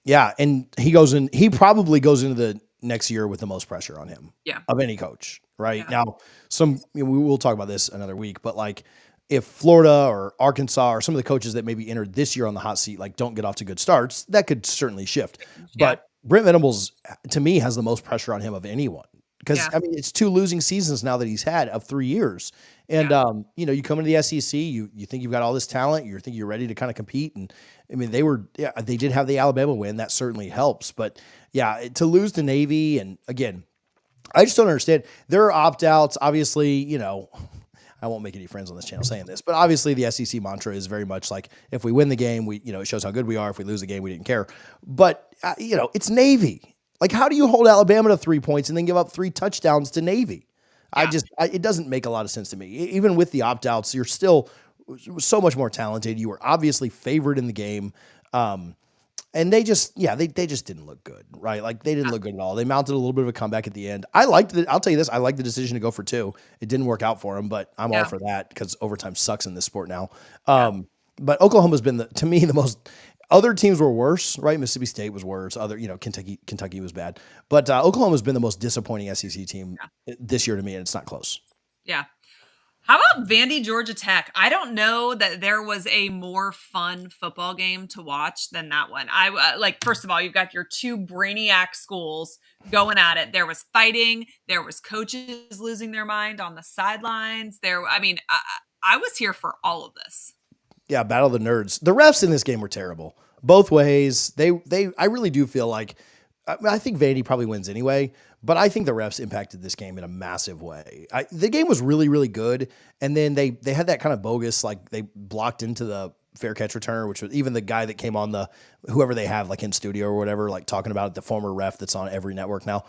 Yeah, and he probably goes into the next year with the most pressure on him of any coach, right? Yeah. Now, we will talk about this another week, but if Florida or Arkansas or some of the coaches that maybe entered this year on the hot seat, don't get off to good starts, that could certainly shift. Yeah. But Brent Venables, to me, has the most pressure on him of anyone because Yeah. I mean it's 2 losing seasons now that he's had of 3 years. And Yeah. you know, you come into the SEC, you think you've got all this talent, you think you're ready to kind of compete. And I mean, they did have the Alabama win, that certainly helps. But yeah, to lose to Navy, and again, I just don't understand. There are opt outs, obviously. You know, I won't make any friends on this channel saying this, but obviously the SEC mantra is very much like, if we win the game, we, you know, it shows how good we are. If we lose the game, we didn't care. But you know, it's Navy. Like, how do you hold Alabama to 3 points and then give up 3 touchdowns to Navy? Yeah. It doesn't make a lot of sense to me. Even with the opt outs, you're still so much more talented. You were obviously favored in the game. And they just, yeah, they just didn't look good, right? Like, they didn't look good at all. They mounted a little bit of a comeback at the end. I'll tell you this, I liked the decision to go for 2. It didn't work out for them, but I'm all for that because overtime sucks in this sport now. But Oklahoma's been to me, the most. Other teams were worse, right? Mississippi State was worse. Kentucky was bad. But Oklahoma's been the most disappointing SEC team this year to me, and it's not close. Yeah. How about Vandy, Georgia Tech? I don't know that there was a more fun football game to watch than that one. First of all, you've got your 2 brainiac schools going at it. There was fighting. There was coaches losing their mind on the sidelines. I was here for all of this. Yeah, battle of the nerds. The refs in this game were terrible, both ways. I really do feel like, I think Vandy probably wins anyway, but I think the refs impacted this game in a massive way. The game was really, really good, and then they had that kind of bogus, like, they blocked into the fair catch return, which was even the guy that came on whoever they have like in studio or whatever, like talking about it, the former ref that's on every network now.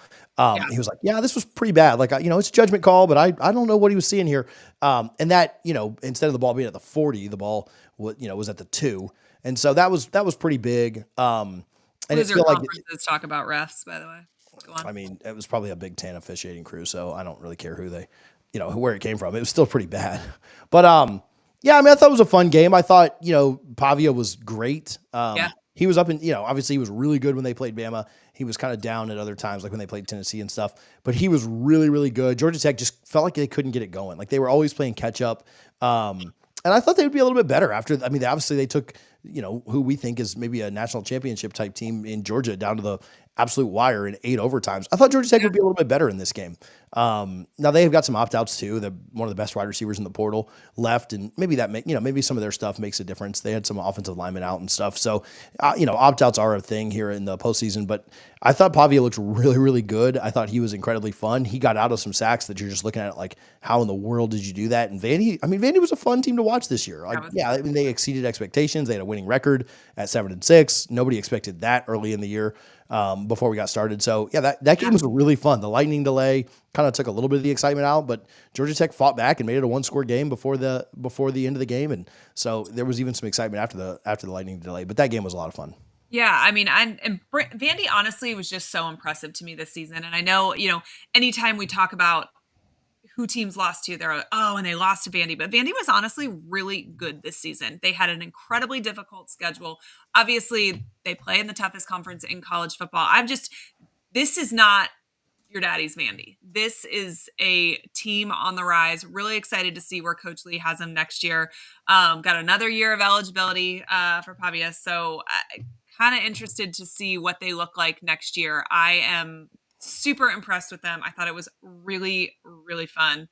He was like, yeah, this was pretty bad. Like, you know, it's a judgment call, but I don't know what he was seeing here. And that, you know, instead of the ball being at the 40, the ball was at the 2. And so that was pretty big. And it felt like talk about refs, by the way. Go on. I mean, it was probably a Big Ten officiating crew, so I don't really care where it came from. It was still pretty bad. But yeah, I mean, I thought it was a fun game. I thought, Pavia was great. He was up in, obviously he was really good when they played Bama. He was kind of down at other times, like when they played Tennessee and stuff, but he was really, really good. Georgia Tech just felt like they couldn't get it going. Like, they were always playing catch up. And I thought they would be a little bit better after. I mean, obviously they took, who we think is maybe a national championship type team in Georgia down to the absolute wire in 8 overtimes. I thought Georgia Tech would be a little bit better in this game. Now they have got some opt-outs too. One of the best wide receivers in the portal left, and maybe maybe some of their stuff makes a difference. They had some offensive linemen out and stuff. So, opt-outs are a thing here in the postseason, but I thought Pavia looked really, really good. I thought he was incredibly fun. He got out of some sacks that you're just looking at it like, how in the world did you do that? And Vandy was a fun team to watch this year. Like, they exceeded expectations. They had a winning record at 7-6. Nobody expected that early in the year. Before we got started. So yeah, that game was really fun. The lightning delay kind of took a little bit of the excitement out, but Georgia Tech fought back and made it a 1-score game before the end of the game. And so there was even some excitement after the lightning delay, but that game was a lot of fun. Yeah, I mean, and Vandy honestly was just so impressive to me this season. And I know, anytime we talk about who teams lost to, they're like, oh, and they lost to Vandy. But Vandy was honestly really good this season. They had an incredibly difficult schedule. Obviously, they play in the toughest conference in college football. This is not your daddy's Vandy. This is a team on the rise. Really excited to see where Coach Lee has them next year. Got another year of eligibility for Pavia. So kind of interested to see what they look like next year. I am super impressed with them. I thought it was really, really fun.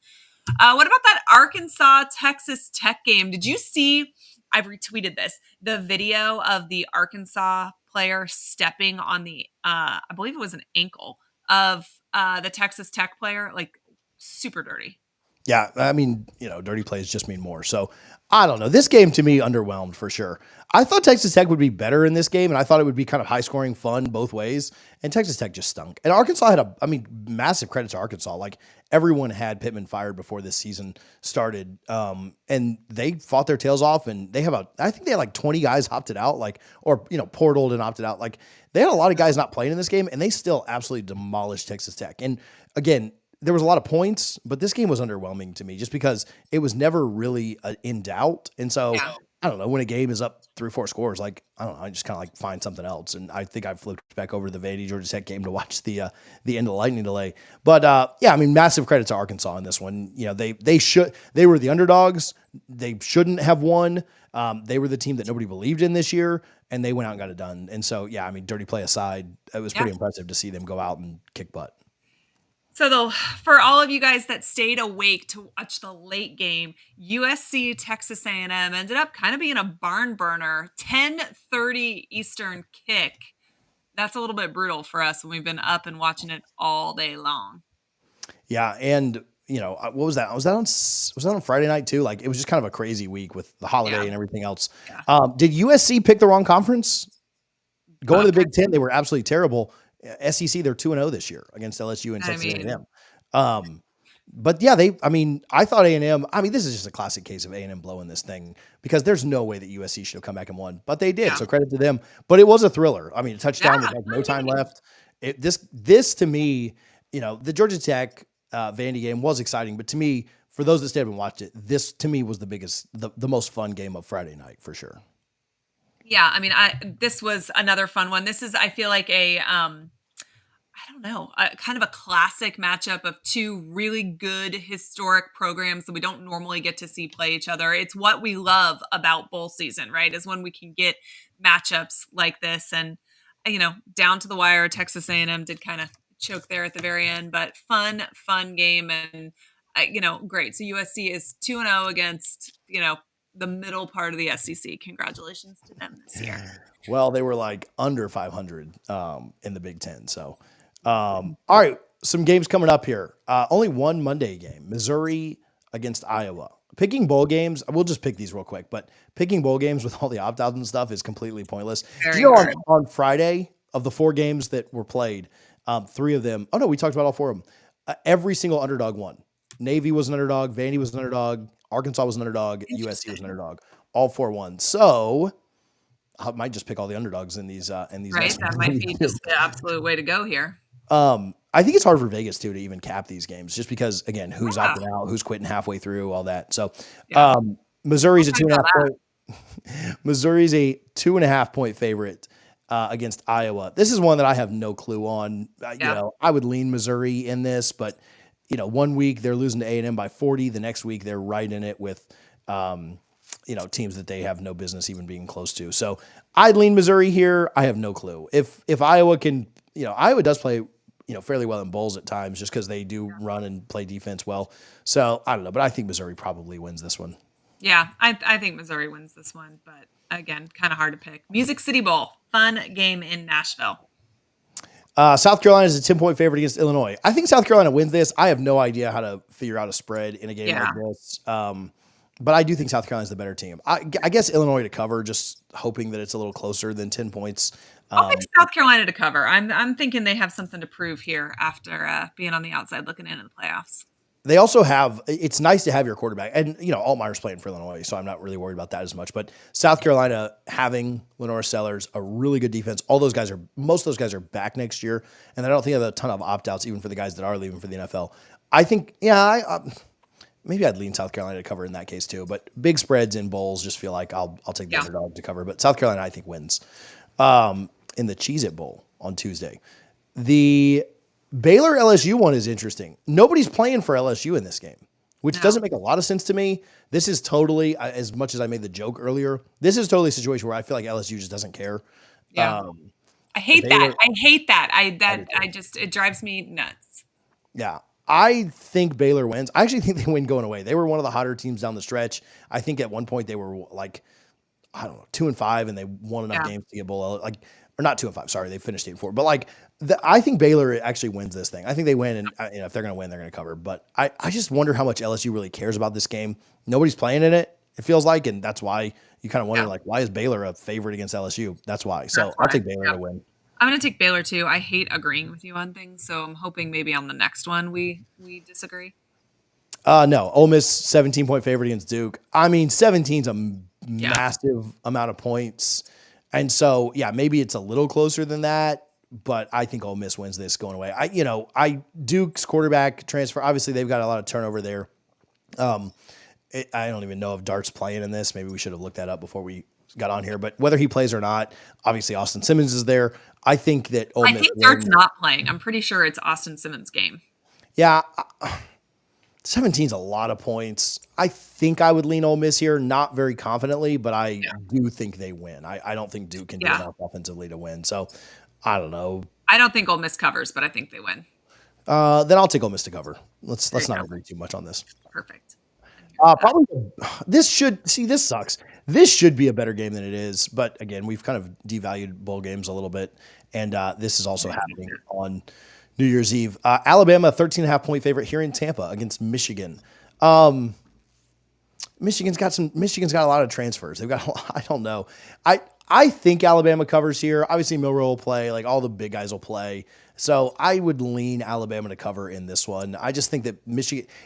What about that Arkansas Texas Tech game? Did you see? I've retweeted this, the video of the Arkansas player stepping on the, I believe it was an ankle of the Texas Tech player, like super dirty. Yeah, I mean, dirty plays just mean more. So I don't know. This game to me underwhelmed for sure. I thought Texas Tech would be better in this game, and I thought it would be kind of high scoring fun both ways. And Texas Tech just stunk. And Arkansas had massive credit to Arkansas. Like, everyone had Pittman fired before this season started, and they fought their tails off. And they have I think they had like 20 guys opted out, portaled and opted out. Like, they had a lot of guys not playing in this game, and they still absolutely demolished Texas Tech. And again, there was a lot of points, but this game was underwhelming to me just because it was never really in doubt. And so I don't know, when a game is up 3 or 4 scores, like, I don't know, I just kind of like find something else. And I think I flipped back over to the Vandy Georgia Tech game to watch the end of the lightning delay. But I mean, massive credit to Arkansas in this one. They were the underdogs. They shouldn't have won. They were the team that nobody believed in this year, and they went out and got it done. And so, yeah, I mean, dirty play aside, it was pretty impressive to see them go out and kick butt. So for all of you guys that stayed awake to watch the late game, USC Texas A&M ended up kind of being a barn burner, 10:30 Eastern kick. That's a little bit brutal for us when we've been up and watching it all day long. Yeah, and what was that? Was that on Friday night too? Like it was just kind of a crazy week with the holiday Yeah, and everything else. yeah. Did USC pick the wrong conference? Going to the Big Ten, Texas, they were absolutely terrible. SEC, they're 2-0 this year against LSU and I Texas mean, A&M. But yeah, I thought A&M, this is just a classic case of A&M blowing this thing because there's no way that USC should have come back and won, but they did. yeah, So credit to them. But it was a thriller. A touchdown yeah, with like no good time game. left. This to me, the Georgia Tech Vandy game was exciting, but to me, for those that stayed up and watched it, this to me was the most fun game of Friday night for sure. Yeah, this was another fun one. This is, I feel like I don't know, kind of a classic matchup of two really good historic programs that we don't normally get to see play each other. It's what we love about bowl season, right? Is when we can get matchups like this, and down to the wire. Texas A&M did kind of choke there at the very end, but fun game, and great. So USC is 2-0 against the middle part of the SEC. Congratulations to them this year. Well, they were like under 500 in the Big Ten. So, all right, some games coming up here. Only one Monday game: Missouri against Iowa. Picking bowl games, we'll just pick these real quick. But picking bowl games with all the opt-outs and stuff is completely pointless. Very Do you know hard. on Friday of the 4 games that were played, 3 of them? Oh no, we talked about all 4 of them. Every single underdog won. Navy was an underdog. Vandy was an underdog. Arkansas was an underdog. USC was an underdog. All 4 won. So I might just pick all the underdogs in these Right, next that might be just the absolute way to go here. I think it's hard for Vegas too to even cap these games just because again, who's Yeah, opting out, who's quitting halfway through, all that. So yeah. Missouri's a Okay, two and a about half that. point Missouri's a 2.5 point favorite against Iowa. This is one that I have no clue on. Yeah, I would lean Missouri in this, but one week they're losing to A&M by 40, the next week they're right in it with teams that they have no business even being close to. So I'd lean Missouri here. I have no clue. If Iowa can, Iowa does play, fairly well in bowls at times just because they do run and play defense well. So I don't know, but I think Missouri probably wins this one. yeah. I think Missouri wins this one, but again, kind of hard to pick. Music City Bowl, fun game in Nashville. South Carolina is a 10-point favorite against Illinois. I think South Carolina wins this. I have no idea how to figure out a spread in a game Yeah. like this. But I do think South Carolina is the better team. I guess Illinois to cover, just hoping that it's a little closer than 10 points. I'll pick South Carolina to cover. I'm thinking they have something to prove here after being on the outside looking in the playoffs. They also have, it's nice to have your quarterback. And, Altmaier's playing for Illinois, so I'm not really worried about that as much. But South Carolina having Lenore Sellers, a really good defense. Most of those guys are back next year. And I don't think they have a ton of opt-outs, even for the guys that are leaving for the NFL. I think, maybe I'd lean South Carolina to cover in that case too. But big spreads in bowls, just feel like I'll take the underdog to cover. But South Carolina, I think, wins. In the Cheez-It Bowl on Tuesday. The Baylor LSU one is interesting. Nobody's playing for LSU in this game, which doesn't make a lot of sense to me. This is totally, as much as I made the joke earlier, this is totally a situation where I feel like LSU just doesn't care. Yeah. I hate that. I hate that. It drives me nuts. Yeah. I think Baylor wins. I actually think they win going away. They were one of the hotter teams down the stretch. I think at one point they were like, 2-5, and they won enough games to get bowl. Or not 2-5. Sorry, they finished 8-4. But I think Baylor actually wins this thing. I think they win, and if they're going to win, they're going to cover. But I just wonder how much LSU really cares about this game. Nobody's playing in it. It feels like, and that's why you kind of wonder why is Baylor a favorite against LSU? That's why. So I'll take Baylor to win. I'm going to take Baylor too. I hate agreeing with you on things, so I'm hoping maybe on the next one we disagree. No, Ole Miss 17-point favorite against Duke. 17's a massive amount of points. And so, maybe it's a little closer than that, but I think Ole Miss wins this going away. Duke's quarterback transfer, obviously they've got a lot of turnover there. I don't even know if Dart's playing in this. Maybe we should have looked that up before we got on here, but whether he plays or not, obviously Austin Simmons is there. I think that Ole Miss Dart's not playing. I'm pretty sure it's Austin Simmons' game. Yeah. 17's a lot of points. I think I would lean Ole Miss here, not very confidently, but I do think they win. I don't think Duke can do enough offensively to win. So I don't know. I don't think Ole Miss covers, but I think they win. Then I'll take Ole Miss to cover. There Let's you not go. agree too much on this. Perfect. I'm good with that. Probably this sucks. This should be a better game than it is, but again, we've kind of devalued bowl games a little bit, and this is also happening on New Year's Eve. Alabama 13.5-point favorite here in Tampa against Michigan. Michigan's got a lot of transfers. They've got I don't know. I think Alabama covers here. Obviously, Milroe will play. Like all the big guys will play. So I would lean Alabama to cover in this one. I just think that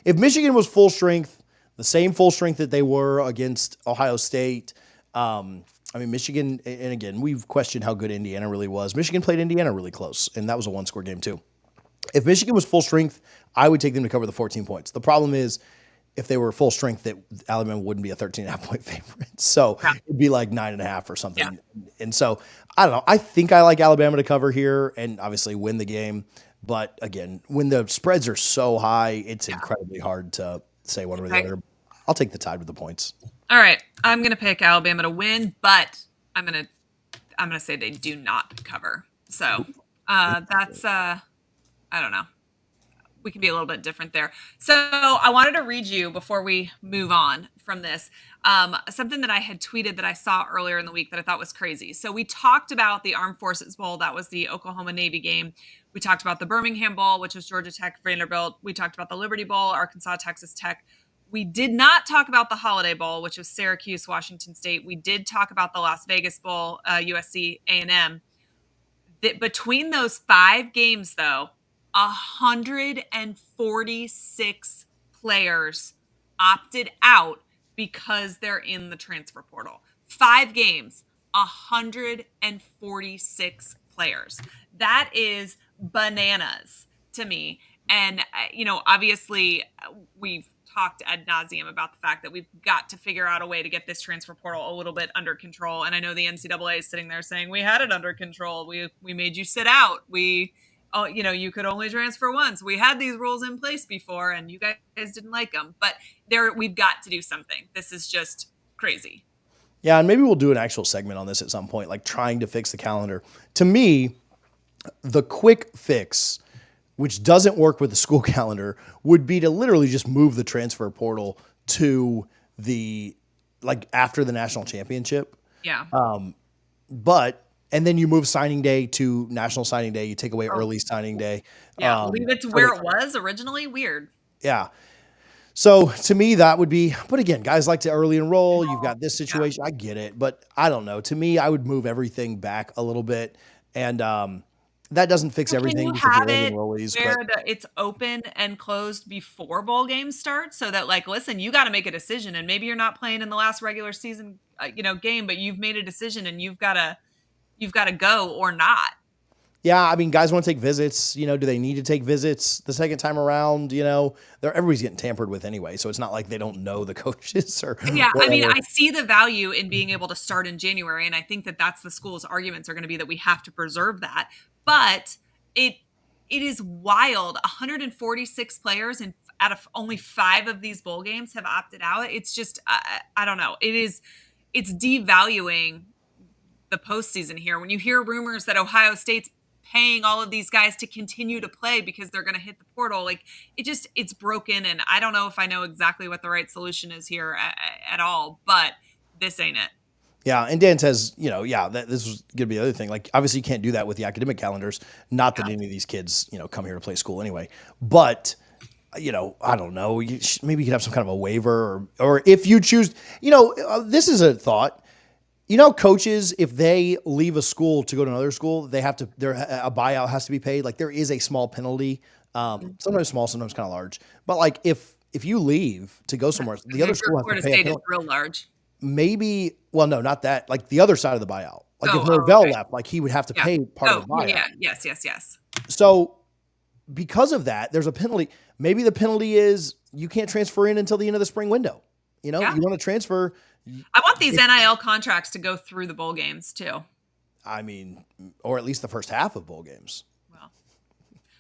if Michigan was full strength, the same full strength that they were against Ohio State. I mean, Michigan, and again, we've questioned how good Indiana really was. Michigan played Indiana really close, and that was a one-score game too. If Michigan was full strength, I would take them to cover the 14 points. The problem is, if they were full strength, that Alabama wouldn't be a 13.5-point favorite. So it'd be like 9.5 or something. Yeah. And so I don't know. I think I like Alabama to cover here and obviously win the game. But again, when the spreads are so high, it's incredibly hard to say one way or the other. I'll take the Tide with the points. All right. I'm going to pick Alabama to win, but I'm going to say they do not cover. So that's I don't know. We can be a little bit different there. So I wanted to read you before we move on from this, something that I had tweeted that I saw earlier in the week that I thought was crazy. So we talked about the Armed Forces Bowl. That was the Oklahoma Navy game. We talked about the Birmingham Bowl, which was Georgia Tech, Vanderbilt. We talked about the Liberty Bowl, Arkansas, Texas Tech. We did not talk about the Holiday Bowl, which was Syracuse, Washington State. We did talk about the Las Vegas Bowl, USC, A&M. Between those 5 games, though, 146 players opted out because they're in the transfer portal. 5 games, 146 players. That is bananas to me. And, obviously we've talked ad nauseum about the fact that we've got to figure out a way to get this transfer portal a little bit under control. And I know the NCAA is sitting there saying, we had it under control. We made you sit out. You could only transfer once. We had these rules in place before and you guys didn't like them, but we've got to do something. This is just crazy. Yeah. And maybe we'll do an actual segment on this at some point, like trying to fix the calendar. To me, the quick fix, which doesn't work with the school calendar, would be to literally just move the transfer portal to after the national championship. Yeah. And then you move signing day to national signing day. You take away early signing day. Yeah. Leave it to where it was originally. Weird. Yeah. So to me, that would be, but again, guys like to early enroll. You've got this situation. I get it, but I don't know. To me, I would move everything back a little bit. And, that doesn't fix everything. Can you have it where it's open and closed before bowl games start so that listen, you got to make a decision and maybe you're not playing in the last regular season, game, but you've made a decision and you've got to go or not. Yeah. I mean, guys want to take visits, do they need to take visits the second time around? Everybody's getting tampered with anyway. So it's not like they don't know the coaches or. Yeah. Whatever. I mean, I see the value in being able to start in January. And I think that that's the school's arguments are going to be that we have to preserve that. But it is wild. 146 players and out of only 5 of these bowl games have opted out. It's just, I don't know. It's devaluing the postseason here. When you hear rumors that Ohio State's paying all of these guys to continue to play because they're going to hit the portal, it's broken. And I don't know if I know exactly what the right solution is here at all, but this ain't it. Yeah, and Dan says, this was going to be the other thing. Obviously, you can't do that with the academic calendars. Not that any of these kids, come here to play school anyway. But, I don't know. Maybe you could have some kind of a waiver, or if you choose, this is a thought. Coaches, if they leave a school to go to another school, a buyout has to be paid. There is a small penalty, sometimes small, sometimes kind of large. But if you leave to go somewhere, the other school has to pay. Florida State is real large. Maybe, well, no, not that. The other side of the buyout. If Norvell left, he would have to pay part of the buyout. Yeah, yes. So because of that, there's a penalty. Maybe the penalty is you can't transfer in until the end of the spring window. You want to transfer. I want these NIL contracts to go through the bowl games too. I mean, or at least the first half of bowl games. Well,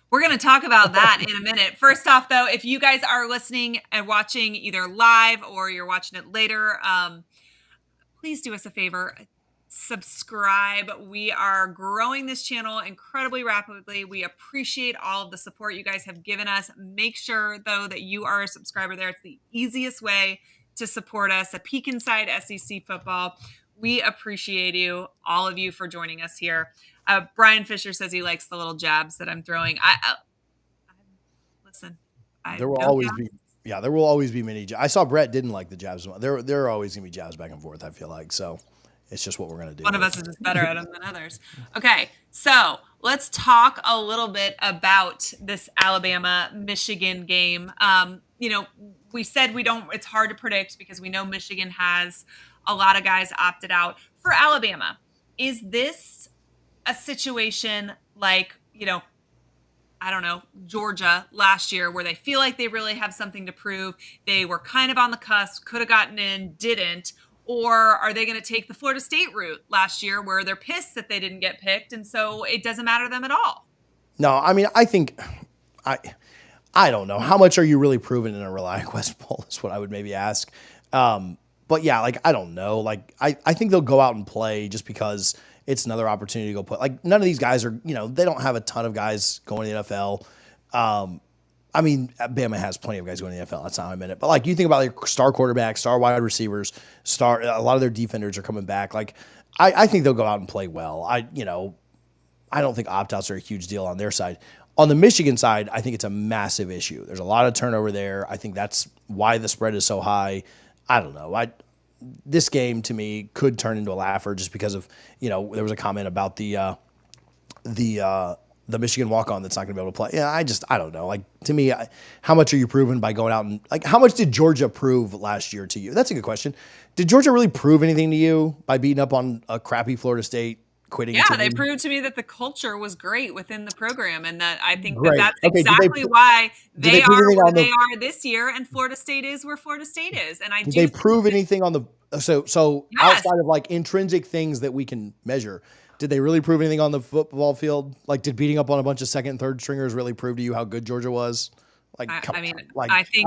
we're going to talk about that in a minute. First off, though, if you guys are listening and watching either live or you're watching it later, please do us a favor. subscribe. We are growing this channel incredibly rapidly. We appreciate all of the support you guys have given us. Make sure, though, that you are a subscriber there. It's the easiest way to support us. A peek inside SEC football. We appreciate you, all of you, for joining us here. Brian Fisher says he likes the little jabs that I'm throwing. Listen, There will always be, there will always be many. I saw Brett didn't like the jabs. There are always gonna be jabs back and forth. I feel like so. It's just what we're gonna do. One of us is just better at them than others. Okay, so let's talk a little bit about this Alabama-Michigan game. We said it's hard to predict because we know Michigan has a lot of guys opted out. For Alabama, is this a situation like, I don't know, Georgia last year where they feel like they really have something to prove? They were kind of on the cusp, could have gotten in, didn't. Or are they going to take the Florida State route last year where they're pissed that they didn't get picked and so it doesn't matter to them at all? No, I mean, I think I don't know. How much are you really proven in a Reliant Quest Bowl is what I would maybe ask. But yeah, I don't know. I think they'll go out and play just because it's another opportunity to go play. None of these guys are, they don't have a ton of guys going to the NFL. I mean, Bama has plenty of guys going to the NFL. That's not how I meant it. But you think about your star quarterbacks, star wide receivers, a lot of their defenders are coming back. I think they'll go out and play well. I don't think opt-outs are a huge deal on their side. On the Michigan side, I think it's a massive issue. There's a lot of turnover there. I think that's why the spread is so high. I don't know. This game to me could turn into a laugher just because of, there was a comment about the Michigan walk-on that's not going to be able to play. Yeah, I don't know. To me, how much are you proving by going out and how much did Georgia prove last year to you? That's a good question. Did Georgia really prove anything to you by beating up on a crappy Florida State? Quitting. Yeah, they proved to me that the culture was great within the program, and that I think that's exactly why they are where they are this year, and Florida State is where Florida State is. And did they prove anything on the so yes. Outside of intrinsic things that we can measure? Did they really prove anything on the football field? Did beating up on a bunch of second and third stringers really prove to you how good Georgia was? I think.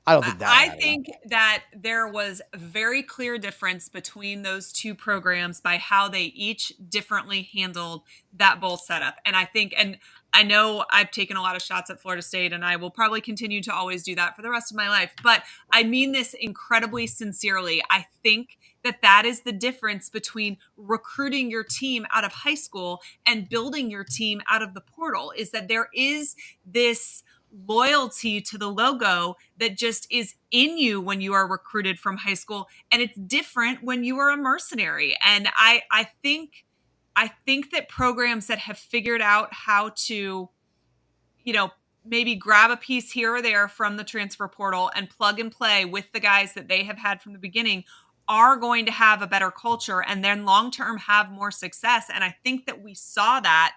I don't think that. I think that there was a very clear difference between those two programs by how they each differently handled that bowl setup. And I know I've taken a lot of shots at Florida State, and I will probably continue to always do that for the rest of my life. But I mean this incredibly sincerely. I think that is the difference between recruiting your team out of high school and building your team out of the portal, is that there is this loyalty to the logo that just is in you when you are recruited from high school, and it's different when you are a mercenary. And I think that programs that have figured out how to, maybe grab a piece here or there from the transfer portal and plug and play with the guys that they have had from the beginning are going to have a better culture and then long-term have more success. And I think that we saw that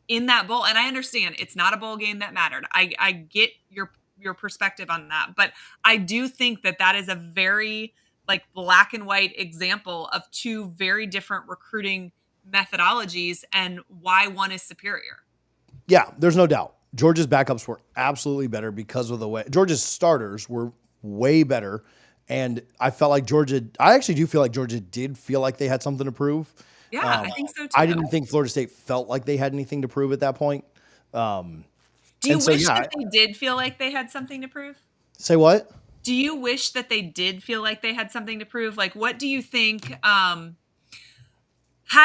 in that bowl. And I understand it's not a bowl game that mattered. I get your perspective on that, but I do think that is a very black and white example of two very different recruiting methodologies and why one is superior. Yeah, there's no doubt. Georgia's backups were absolutely better because of the way Georgia's starters were way better. And I actually do feel like Georgia did feel like they had something to prove. Yeah, I think so too. I didn't think Florida State felt like they had anything to prove at that point. Do you wish that they did feel like they had something to prove? Say what? Do you wish that they did feel like they had something to prove? What do you think had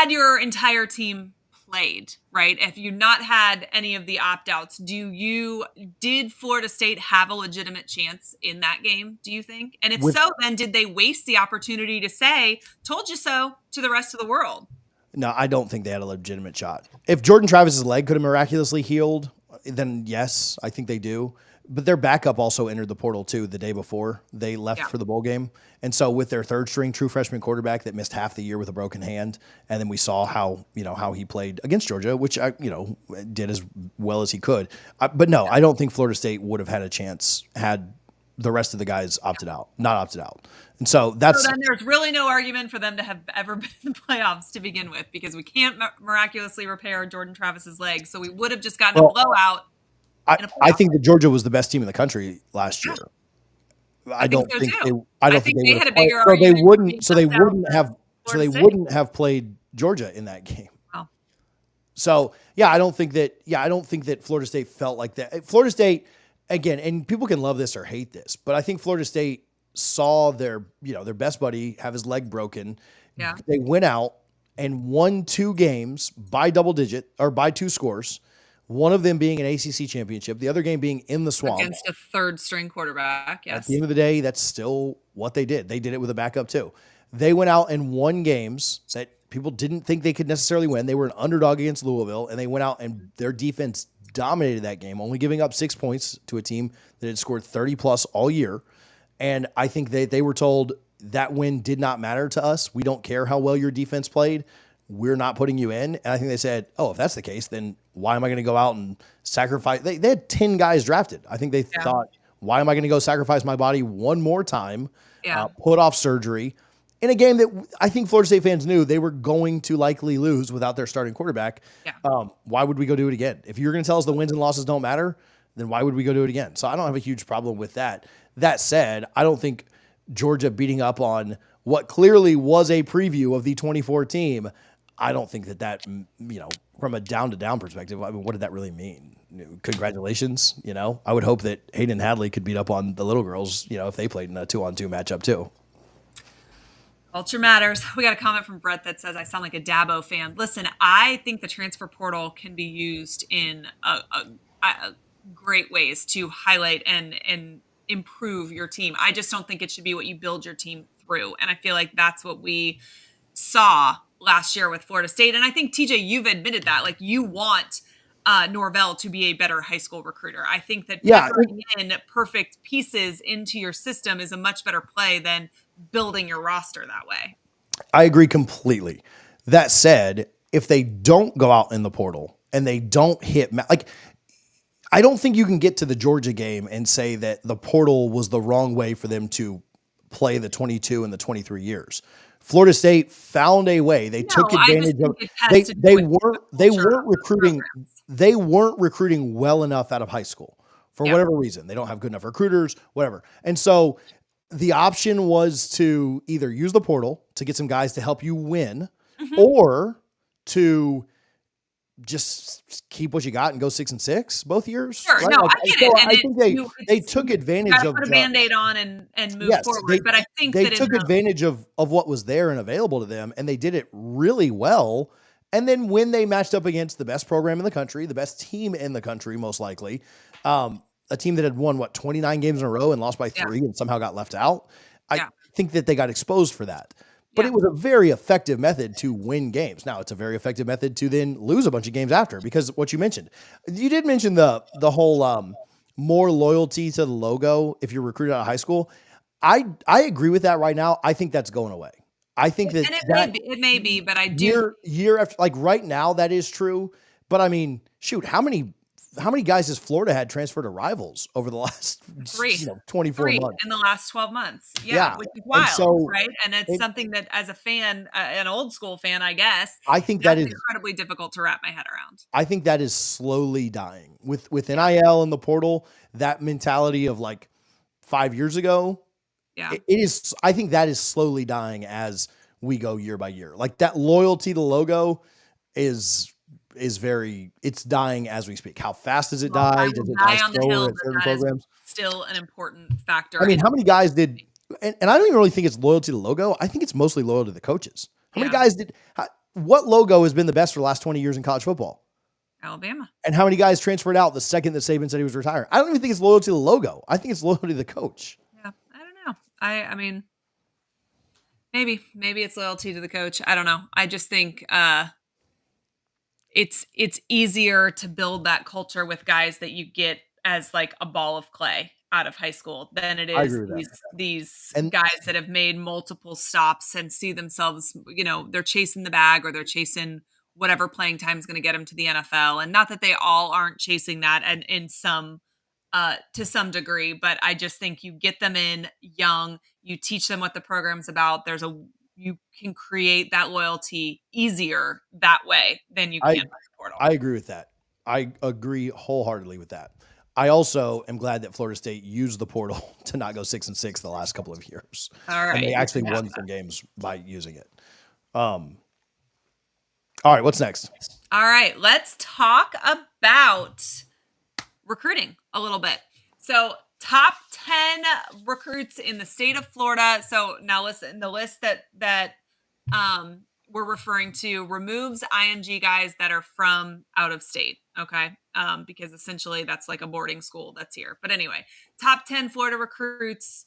your entire team played, right? If you not had any of the opt-outs, did Florida State have a legitimate chance in that game, do you think? And if so, then did they waste the opportunity to say, told you so, to the rest of the world? No, I don't think they had a legitimate shot. If Jordan Travis's leg could have miraculously healed, then yes, I think they do. But their backup also entered the portal too the day before they left for the bowl game. And so with their third string true freshman quarterback that missed half the year with a broken hand, and then we saw how he played against Georgia, which did as well as he could. But no, I don't think Florida State would have had a chance had the rest of the guys not opted out. And so then there's really no argument for them to have ever been in the playoffs to begin with, because we can't miraculously repair Jordan Travis's leg. So we would have just gotten a blowout. I think that Georgia was the best team in the country last year. I don't think they had a bigger argument. So they wouldn't have So Florida they State. wouldn't have played Georgia in that game. Wow. So yeah, I don't think that Florida State felt like that. Florida State, again, and people can love this or hate this, but I think Florida State saw their best buddy have his leg broken. Yeah. They went out and won 2 games by double digit or by 2 scores. One of them being an ACC championship, the other game being in the swamp. Against a third string quarterback, yes. At the end of the day, that's still what they did. They did it with a backup too. They went out and won games that people didn't think they could necessarily win. They were an underdog against Louisville, and they went out and their defense dominated that game, only giving up 6 points to a team that had scored 30 plus all year. And I think they were told that win did not matter to us. We don't care how well your defense played. We're not putting you in. And I think they said, oh, if that's the case, then why am I going to go out and sacrifice? They had 10 guys drafted. I think they thought, why am I going to go sacrifice my body one more time, put off surgery in a game that I think Florida State fans knew they were going to likely lose without their starting quarterback. Yeah. Why would we go do it again? If you're going to tell us the wins and losses don't matter, then why would we go do it again? So I don't have a huge problem with that. That said, I don't think Georgia beating up on what clearly was a preview of the 24 team, I don't think that, from a down-to-down perspective, I mean, what did that really mean? Congratulations, I would hope that Hayden Hadley could beat up on the little girls, if they played in a 2-on-2 matchup too. Culture matters. We got a comment from Brett that says, I sound like a Dabo fan. Listen, I think the transfer portal can be used in a great ways to highlight and improve your team. I just don't think it should be what you build your team through. And I feel like that's what we saw last year with Florida State. And I think, TJ, you've admitted that. Like, you want Norvell to be a better high school recruiter. I think that peppering in perfect pieces into your system is a much better play than building your roster that way. I agree completely. That said, if they don't go out in the portal and they don't hit, I don't think you can get to the Georgia game and say that the portal was the wrong way for them to play the 22 and the 23 years. Florida State found a way. They took advantage of they weren't recruiting. They weren't recruiting well enough out of high school for whatever reason. They don't have good enough recruiters, whatever. And so the option was to either use the portal to get some guys to help you win, or to just keep what you got and go 6-6 both years. Sure, right? no, I get it. I think they took advantage of put a Band-Aid on and move forward. But I think they took advantage of what was there and available to them, and they did it really well. And then when they matched up against the best program in the country, the best team in the country, most likely, a team that had won 29 games in a row and lost by 3 and somehow got left out. I think that they got exposed for that. But it was a very effective method to win games. Now, it's a very effective method to then lose a bunch of games after, because what you mentioned. You did mention the whole more loyalty to the logo if you're recruited out of high school. I agree with that right now. I think that's going away. I think that it may be, but I do year after, like right now, that is true. But I mean, shoot, how many guys has Florida had transfer to rivals over the last 24 months? In the last 12 months. Yeah. Which is wild, right? And it's something that, as a fan, an old school fan, I guess, I think that is incredibly difficult to wrap my head around. I think that is slowly dying with NIL and the portal. That mentality of like 5 years ago, it is. I think that is slowly dying as we go year by year. Like that loyalty to the logo is it's dying as we speak. How fast does it die? Does it die slower in certain programs? Still an important factor. I mean, how many guys did, and I don't even really think it's loyalty to the logo. I think it's mostly loyal to the coaches. How many guys what logo has been the best for the last 20 years in college football? Alabama. And how many guys transferred out the second that Saban said he was retiring? I don't even think it's loyalty to the logo. I think it's loyalty to the coach. Yeah. I don't know. I mean, maybe it's loyalty to the coach. I don't know. I just think, it's easier to build that culture with guys that you get as like a ball of clay out of high school than it is these guys that have made multiple stops and see themselves, they're chasing the bag or they're chasing whatever playing time is going to get them to the NFL. And not that they all aren't chasing that and in some to some degree, but I just think you get them in young, you teach them what the program's about. You can create that loyalty easier that way than you can with the portal. I agree with that. I agree wholeheartedly with that. I also am glad that Florida State used the portal to not go 6-6 the last couple of years. All right. And they actually won some games by using it. Um, all right, what's next? All right, let's talk about recruiting a little bit. So, top 10 recruits in the state of Florida. So, now listen, the list that we're referring to removes IMG guys that are from out of state, okay? Because essentially that's like a boarding school that's here. But anyway, top 10 Florida recruits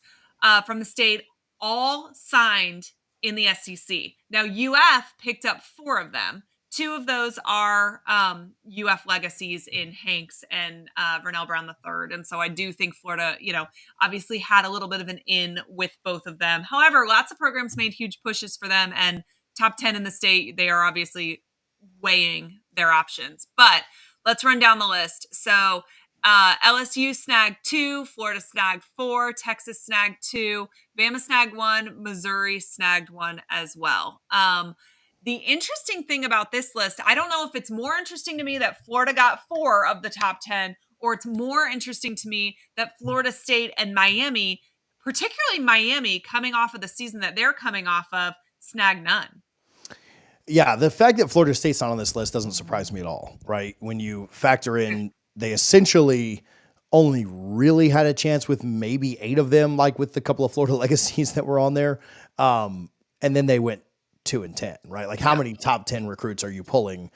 from the state, all signed in the SEC. Now, UF picked up 4 of them. 2 of those are UF legacies in Hanks and Vernell Brown III. And so I do think Florida, obviously had a little bit of an in with both of them. However, lots of programs made huge pushes for them, and top 10 in the state, they are obviously weighing their options. But let's run down the list. So LSU snagged 2, Florida snagged 4, Texas snagged 2, Bama snagged 1, Missouri snagged 1 as well. The interesting thing about this list, I don't know if it's more interesting to me that Florida got 4 of the top 10, or it's more interesting to me that Florida State and Miami, particularly Miami, coming off of the season that they're coming off of, snagged none. Yeah, the fact that Florida State's not on this list doesn't surprise me at all, right? When you factor in they essentially only really had a chance with maybe 8 of them, like with the couple of Florida legacies that were on there. And then they went 2-10, right? Like how many top 10 recruits are you pulling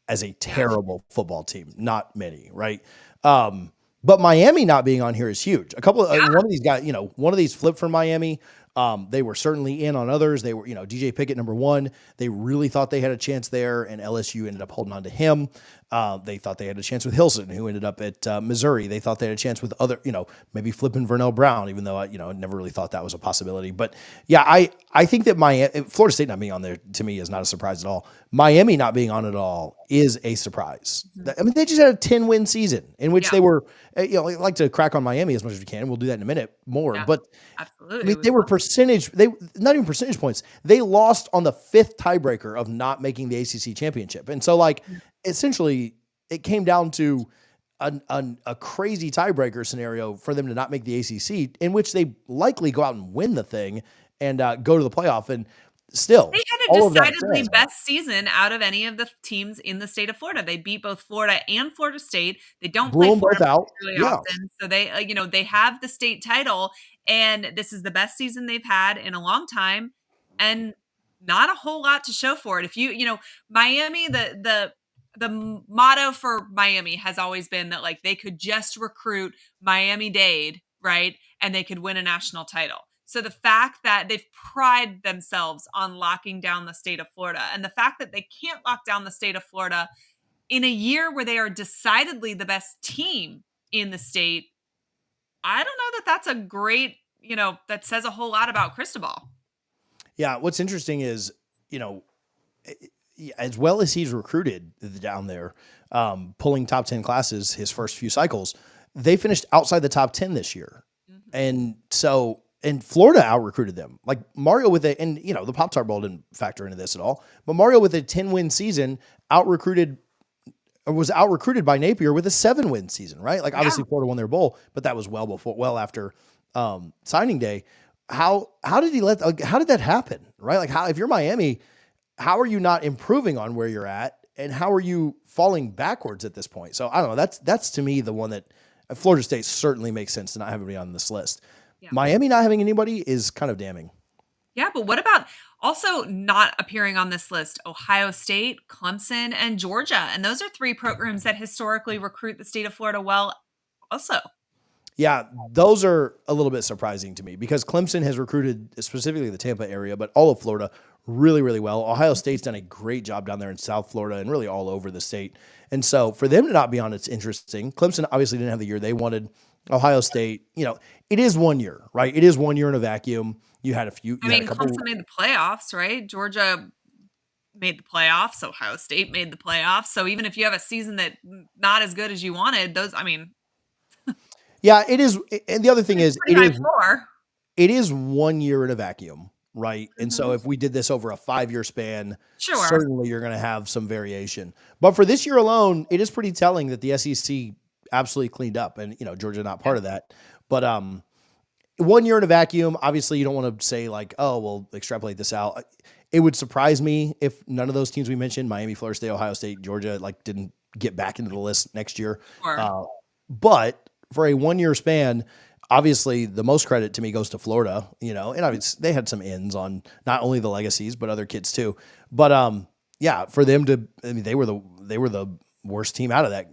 as a terrible football team? Not many, right? But Miami not being on here is huge. A couple of one of these guys, one of these flipped from Miami. They were certainly in on others. They were, DJ Pickett, number 1. They really thought they had a chance there, and LSU ended up holding on to him. They thought they had a chance with Hilson, who ended up at Missouri. They thought they had a chance with other, maybe flipping Vernell Brown, even though I never really thought that was a possibility. But yeah, I think that Florida State not being on there to me is not a surprise at all. Miami not being on it at all is a surprise. I mean, they just had a 10-win season in which they were, I like to crack on Miami as much as we can. We'll do that in a minute more, but absolutely. I mean, they were not even percentage points. They lost on the 5th tiebreaker of not making the ACC championship. And so essentially it came down to a crazy tiebreaker scenario for them to not make the ACC, in which they likely go out and win the thing and go to the playoff. And still, they had a decidedly best season out of any of the teams in the state of Florida. They beat both Florida and Florida State. They don't play Florida particularly often, so they, they have the state title, and this is the best season they've had in a long time, and not a whole lot to show for it. If Miami, the motto for Miami has always been that they could just recruit Miami-Dade, right, and they could win a national title. So the fact that they've prided themselves on locking down the state of Florida, and the fact that they can't lock down the state of Florida in a year where they are decidedly the best team in the state, I don't know that that's a great, that says a whole lot about Cristobal. Yeah. What's interesting is, as well as he's recruited down there, pulling top 10 classes his first few cycles, they finished outside the top 10 this year. Mm-hmm. And Florida out-recruited them. Like Mario the Pop-Tart Bowl didn't factor into this at all, but Mario with a 10-win season was out-recruited by Napier with a 7-win season, right? Obviously Florida won their bowl, but that was well after signing day. How did that happen, right? If you're Miami, how are you not improving on where you're at, and how are you falling backwards at this point? So I don't know. That's to me the one that Florida State certainly makes sense to not have anybody on this list. Yeah. Miami not having anybody is kind of damning. Yeah, but what about also not appearing on this list? Ohio State, Clemson, and Georgia. And those are 3 programs that historically recruit the state of Florida well also. Yeah, those are a little bit surprising to me because Clemson has recruited specifically the Tampa area, but all of Florida really, really well. Ohio State's done a great job down there in South Florida and really all over the state. And so for them to not be on, it's interesting. Clemson obviously didn't have the year they wanted. Ohio State, it is 1 year, right? It is 1 year in a vacuum. You had a few. Clemson made the playoffs, right? Georgia made the playoffs. Ohio State made the playoffs. So even if you have a season that not as good as you wanted, yeah, it is. And the other thing is, it is 1 year in a vacuum, right? Mm-hmm. And so if we did this over a 5-year span, certainly you're going to have some variation. But for this year alone, it is pretty telling that the SEC absolutely cleaned up, and Georgia not part of that. But 1 year in a vacuum, obviously you don't want to say oh, we'll extrapolate this out. It would surprise me if none of those teams we mentioned, Miami, Florida State, Ohio State, Georgia, like didn't get back into the list next year. Or But for a 1 year span, obviously the most credit to me goes to Florida, and obviously they had some ins on not only the legacies, but other kids too. But yeah, for them to, I mean, they were the worst team out of that,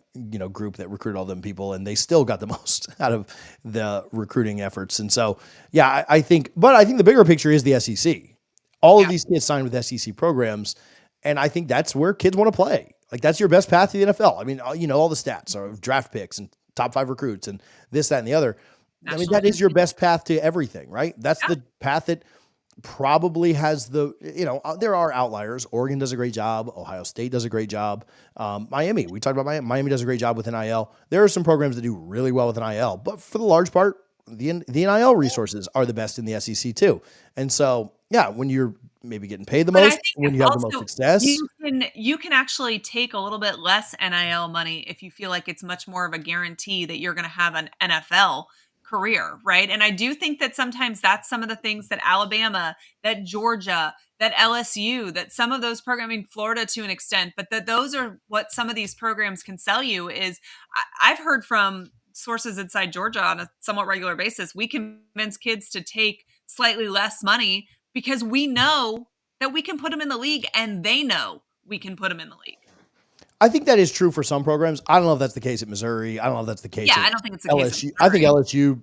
group that recruited all them people, and they still got the most out of the recruiting efforts. And so, yeah, but I think the bigger picture is the SEC. All of these kids signed with SEC programs, and I think that's where kids want to play. Like that's your best path to the NFL. I mean, all the stats are draft picks and top 5 recruits and this, that, and the other. I mean, that is your best path to everything, right? That's the path that probably has there are outliers. Oregon does a great job. Ohio State does a great job. Miami, we talked about Miami. Miami does a great job with NIL. There are some programs that do really well with NIL, but for the large part, the NIL resources are the best in the SEC too. And so, yeah, when you're maybe getting paid the most, when you have the most success, you can actually take a little bit less NIL money if you feel like it's much more of a guarantee that you're going to have an NFL career, right? And I do think that sometimes that's some of the things that Alabama, that Georgia, that LSU, that some of those programs, I mean, Florida to an extent, but that those are what some of these programs can sell you is I've heard from sources inside Georgia on a somewhat regular basis, we convince kids to take slightly less money because we know that we can put them in the league and they know we can put them in the league. I think that is true for some programs. I don't know if that's the case at Missouri. I don't know if that's the case. Yeah, I don't think it's the LSU. case. I think LSU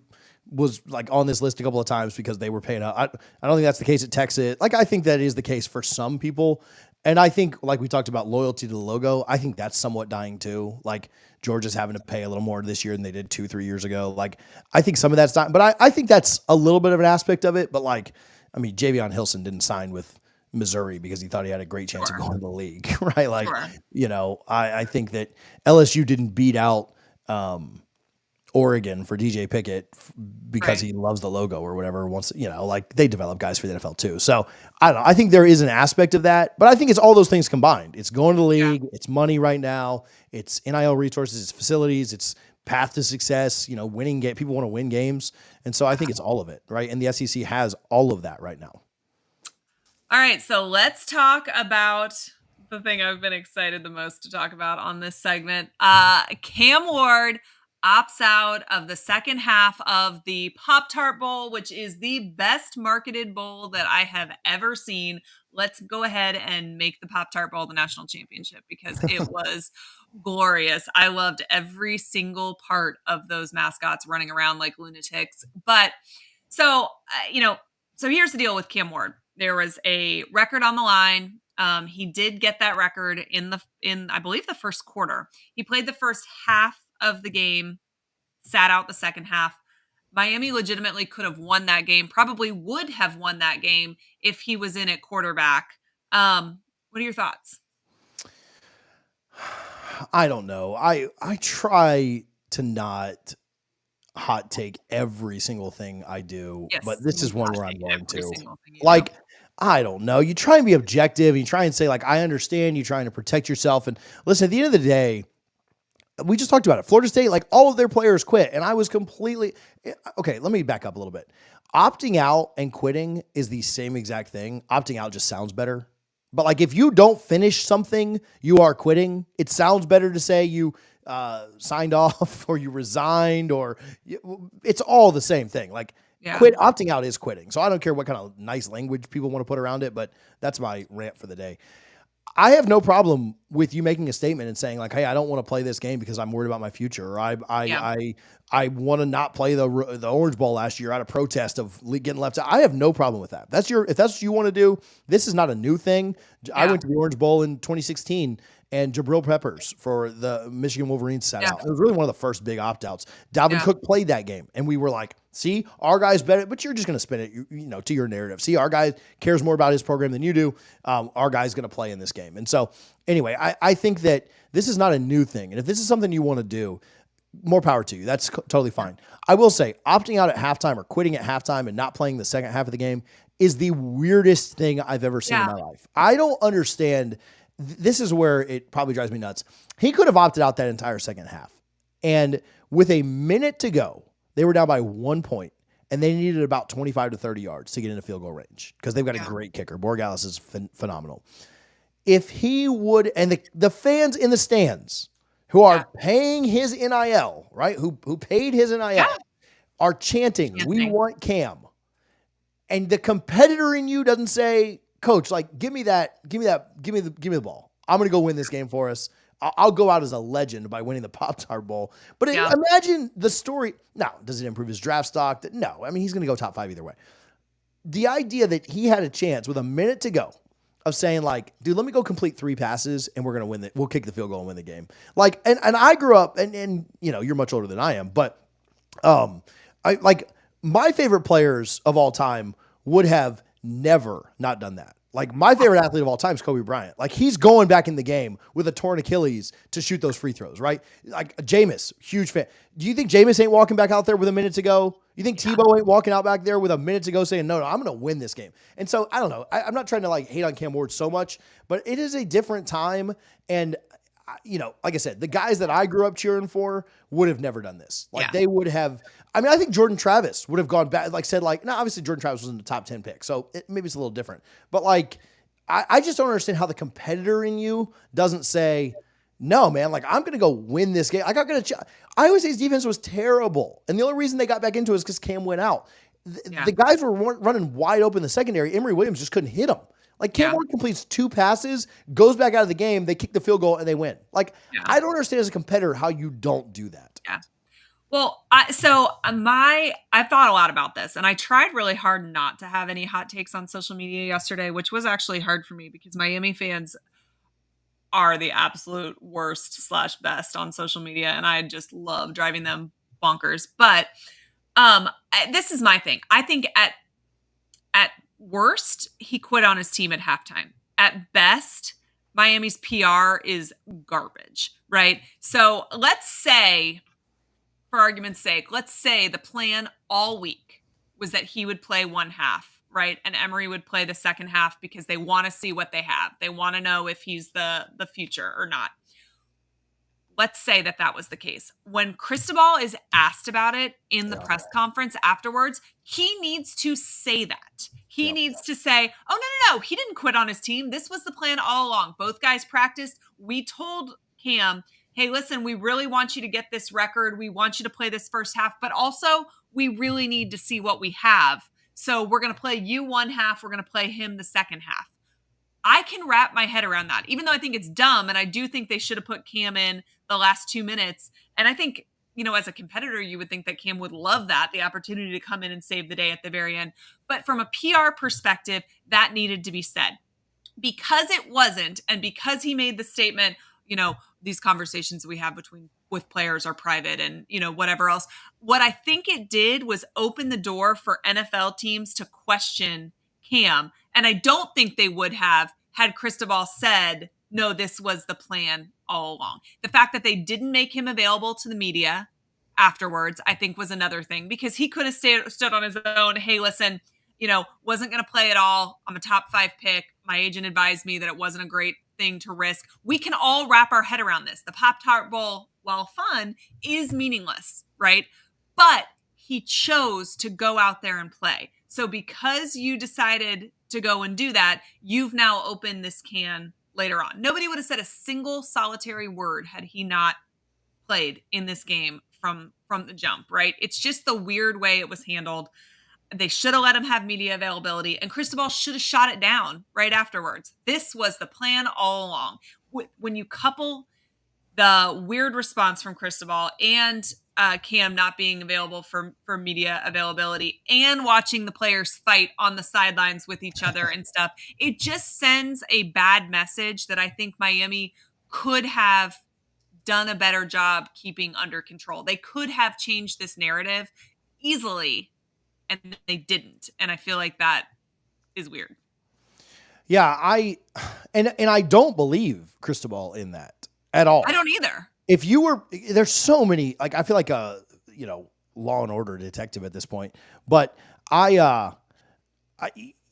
was like on this list a couple of times because they were paying up. I don't think that's the case at Texas. Like I think that is the case for some people. And I think, like we talked about, loyalty to the logo, I think that's somewhat dying too. Like Georgia's having to pay a little more this year than they did 2-3 years ago. Like I think some of that's dying, but I think that's a little bit of an aspect of it. But like, I mean, Javion Hilson didn't sign with Missouri because he thought he had a great chance of going to the league, right? Like, I think that LSU didn't beat out Oregon for DJ Pickett because he loves the logo or whatever. Once, like they develop guys for the NFL too. So I don't know. I think there is an aspect of that, but I think it's all those things combined. It's going to the league. It's money right now. It's NIL resources. It's facilities. It's path to success. Winning game. People want to win games, and so I think it's all of it, right? And the SEC has all of that right now. All right, so let's talk about the thing I've been excited the most to talk about on this segment. Cam Ward opts out of the second half of the Pop-Tart Bowl, which is the best marketed bowl that I have ever seen. Let's go ahead and make the Pop-Tart Bowl the national championship because it was glorious. I loved every single part of those mascots running around like lunatics. But so here's the deal with Cam Ward. There was a record on the line. He did get that record in I believe the first quarter. He played the first half of the game, sat out the second half. Miami legitimately could have won that game, probably would have won that game if he was in at quarterback. What are your thoughts? I don't know. I try to not hot take every single thing I do, but this is one where I'm going to. Like, I don't know. You try and be objective and you try and say, like, I understand you trying to protect yourself. And listen, at the end of the day, we just talked about it. Florida State, like all of their players quit. And I was completely, okay, let me back up a little bit. Opting out and quitting is the same exact thing. Opting out just sounds better. But like, if you don't finish something, you are quitting. It sounds better to say you signed off or you resigned or it's all the same thing. Like opting out is quitting. So I don't care what kind of nice language people want to put around it, but that's my rant for the day. I have no problem with you making a statement and saying like, hey, I don't want to play this game because I'm worried about my future. Or I want to not play the Orange Bowl last year out of protest of getting left out. I have no problem with that. If that's what you want to do, this is not a new thing. Yeah. I went to the Orange Bowl in 2016 and Jabril Peppers for the Michigan Wolverines sat out. It was really one of the first big opt-outs. Dalvin Cook played that game, and we were like, see, our guy's better, but you're just going to spin it to your narrative. See, our guy cares more about his program than you do. Our guy's going to play in this game. And so anyway, I think that this is not a new thing. And if this is something you want to do, more power to you. That's totally fine. I will say opting out at halftime or quitting at halftime and not playing the second half of the game is the weirdest thing I've ever seen in my life. I don't understand. This is where it probably drives me nuts. He could have opted out that entire second half. And with a minute to go, they were down by 1 point. and they needed about 25 to 30 yards to get into field goal range because they've got a Yeah. great kicker. Borgalis is phenomenal. If he would, and the fans in the stands who are paying his NIL, right, who paid his NIL, are chanting, "We want Cam," and the competitor in you doesn't say, "Coach, like, give me the ball. I'm going to go win this game for us. I'll go out as a legend by winning the Pop-Tart Bowl." But imagine the story. Now, does it improve his draft stock? No. I mean, he's going to go top 5 either way. The idea that he had a chance with a minute to go of saying, like, dude, let me go complete 3 passes and we're going to win it. We'll kick the field goal and win the game. Like, and I grew up, and you know, you're much older than I am, but I like my favorite players of all time would have never not done that. Like, my favorite athlete of all time is Kobe Bryant. Like, he's going back in the game with a torn Achilles to shoot those free throws, right? Like, Jameis, huge fan. Do you think Jameis ain't walking back out there with a minute to go? You think Tebow ain't walking out back there with a minute to go saying, no, I'm going to win this game? And so, I don't know. I'm not trying to, like, hate on Cam Ward so much, but it is a different time. And, you know, like I said, the guys that I grew up cheering for would have never done this. Like, they would have. I mean, I think Jordan Travis would have gone back, like, said, like, no, obviously Jordan Travis was in the top 10 pick, so maybe it's a little different. But, like, I just don't understand how the competitor in you doesn't say, no, man, like, I'm going to go win this game. Like, Iowa State's defense was terrible, and the only reason they got back into it is because Cam went out. The guys were running wide open in the secondary. Emory Williams just couldn't hit them. Like, Cam Ward completes 2 passes, goes back out of the game, they kick the field goal, and they win. Like, I don't understand as a competitor how you don't do that. Yeah. Well, I've thought a lot about this, and I tried really hard not to have any hot takes on social media yesterday, which was actually hard for me because Miami fans are the absolute worst / best on social media, and I just love driving them bonkers. But this is my thing. I think at worst, he quit on his team at halftime. At best, Miami's PR is garbage, right? So let's say, for argument's sake, let's say the plan all week was that he would play one half, right? And Emory would play the second half because they want to see what they have. They want to know if he's the future or not. Let's say that was the case. When Cristobal is asked about it in the press conference afterwards, he needs to say that. He needs to say, oh, no, he didn't quit on his team. This was the plan all along. Both guys practiced. We told Cam, hey, listen, we really want you to get this record. We want you to play this first half, but also we really need to see what we have. So we're going to play you one half. We're going to play him the second half. I can wrap my head around that, even though I think it's dumb. And I do think they should have put Cam in the last 2 minutes. And I think, you know, as a competitor, you would think that Cam would love that, the opportunity to come in and save the day at the very end. But from a PR perspective, that needed to be said. Because it wasn't, and because he made the statement, you know, these conversations we have with players are private and, you know, whatever else. What I think it did was open the door for NFL teams to question Cam. And I don't think they would have had Cristobal said, no, this was the plan all along. The fact that they didn't make him available to the media afterwards, I think was another thing, because he could have stood on his own. Hey, listen, you know, wasn't going to play at all. I'm a top 5 pick. My agent advised me that it wasn't a great thing to risk. We can all wrap our head around this. The Pop-Tart Bowl, while fun, is meaningless, right? But he chose to go out there and play. So because you decided to go and do that, you've now opened this can later on. Nobody would have said a single solitary word had he not played in this game from the jump, right? It's just the weird way it was handled. They should have let him have media availability, and Cristobal should have shot it down right afterwards. This was the plan all along. When you couple the weird response from Cristobal and Cam not being available for media availability and watching the players fight on the sidelines with each other and stuff, it just sends a bad message that I think Miami could have done a better job keeping under control. They could have changed this narrative easily, and they didn't. And I feel like that is weird. Yeah, I don't believe Cristobal in that at all. I don't either. If you were, there's so many, like, I feel like a, you know, Law and Order detective at this point, but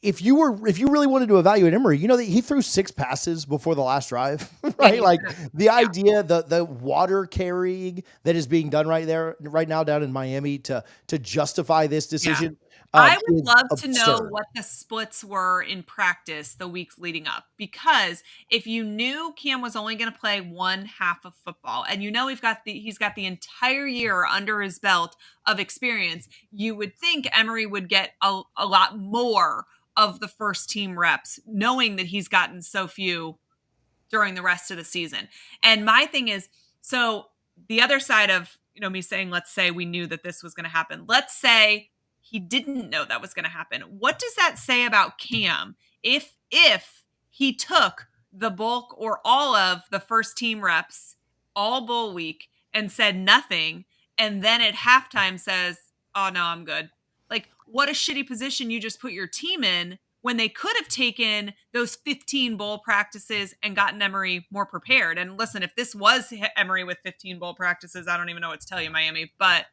if you really wanted to evaluate Emory, you know that he threw 6 passes before the last drive, Yeah, right? Like the idea, the water carrying that is being done right now down in Miami to justify this decision, I would is love to know absurd. what the splits were in practice the weeks leading up, because if you knew Cam was only going to play one half of football, and he's got the entire year under his belt of experience, you would think Emory would get a lot more of the first team reps, knowing that he's gotten so few during the rest of the season. And my thing is, so the other side of, me saying, let's say we knew that this was going to happen. Let's say he didn't know that was going to happen. What does that say about Cam if he took the bulk or all of the first team reps all bowl week and said nothing, and then at halftime says, "Oh no, I'm good." Like, what a shitty position you just put your team in, when they could have taken those 15 bowl practices and gotten Emory more prepared. And listen, if this was Emory with 15 bowl practices, I don't even know what to tell you, Miami. But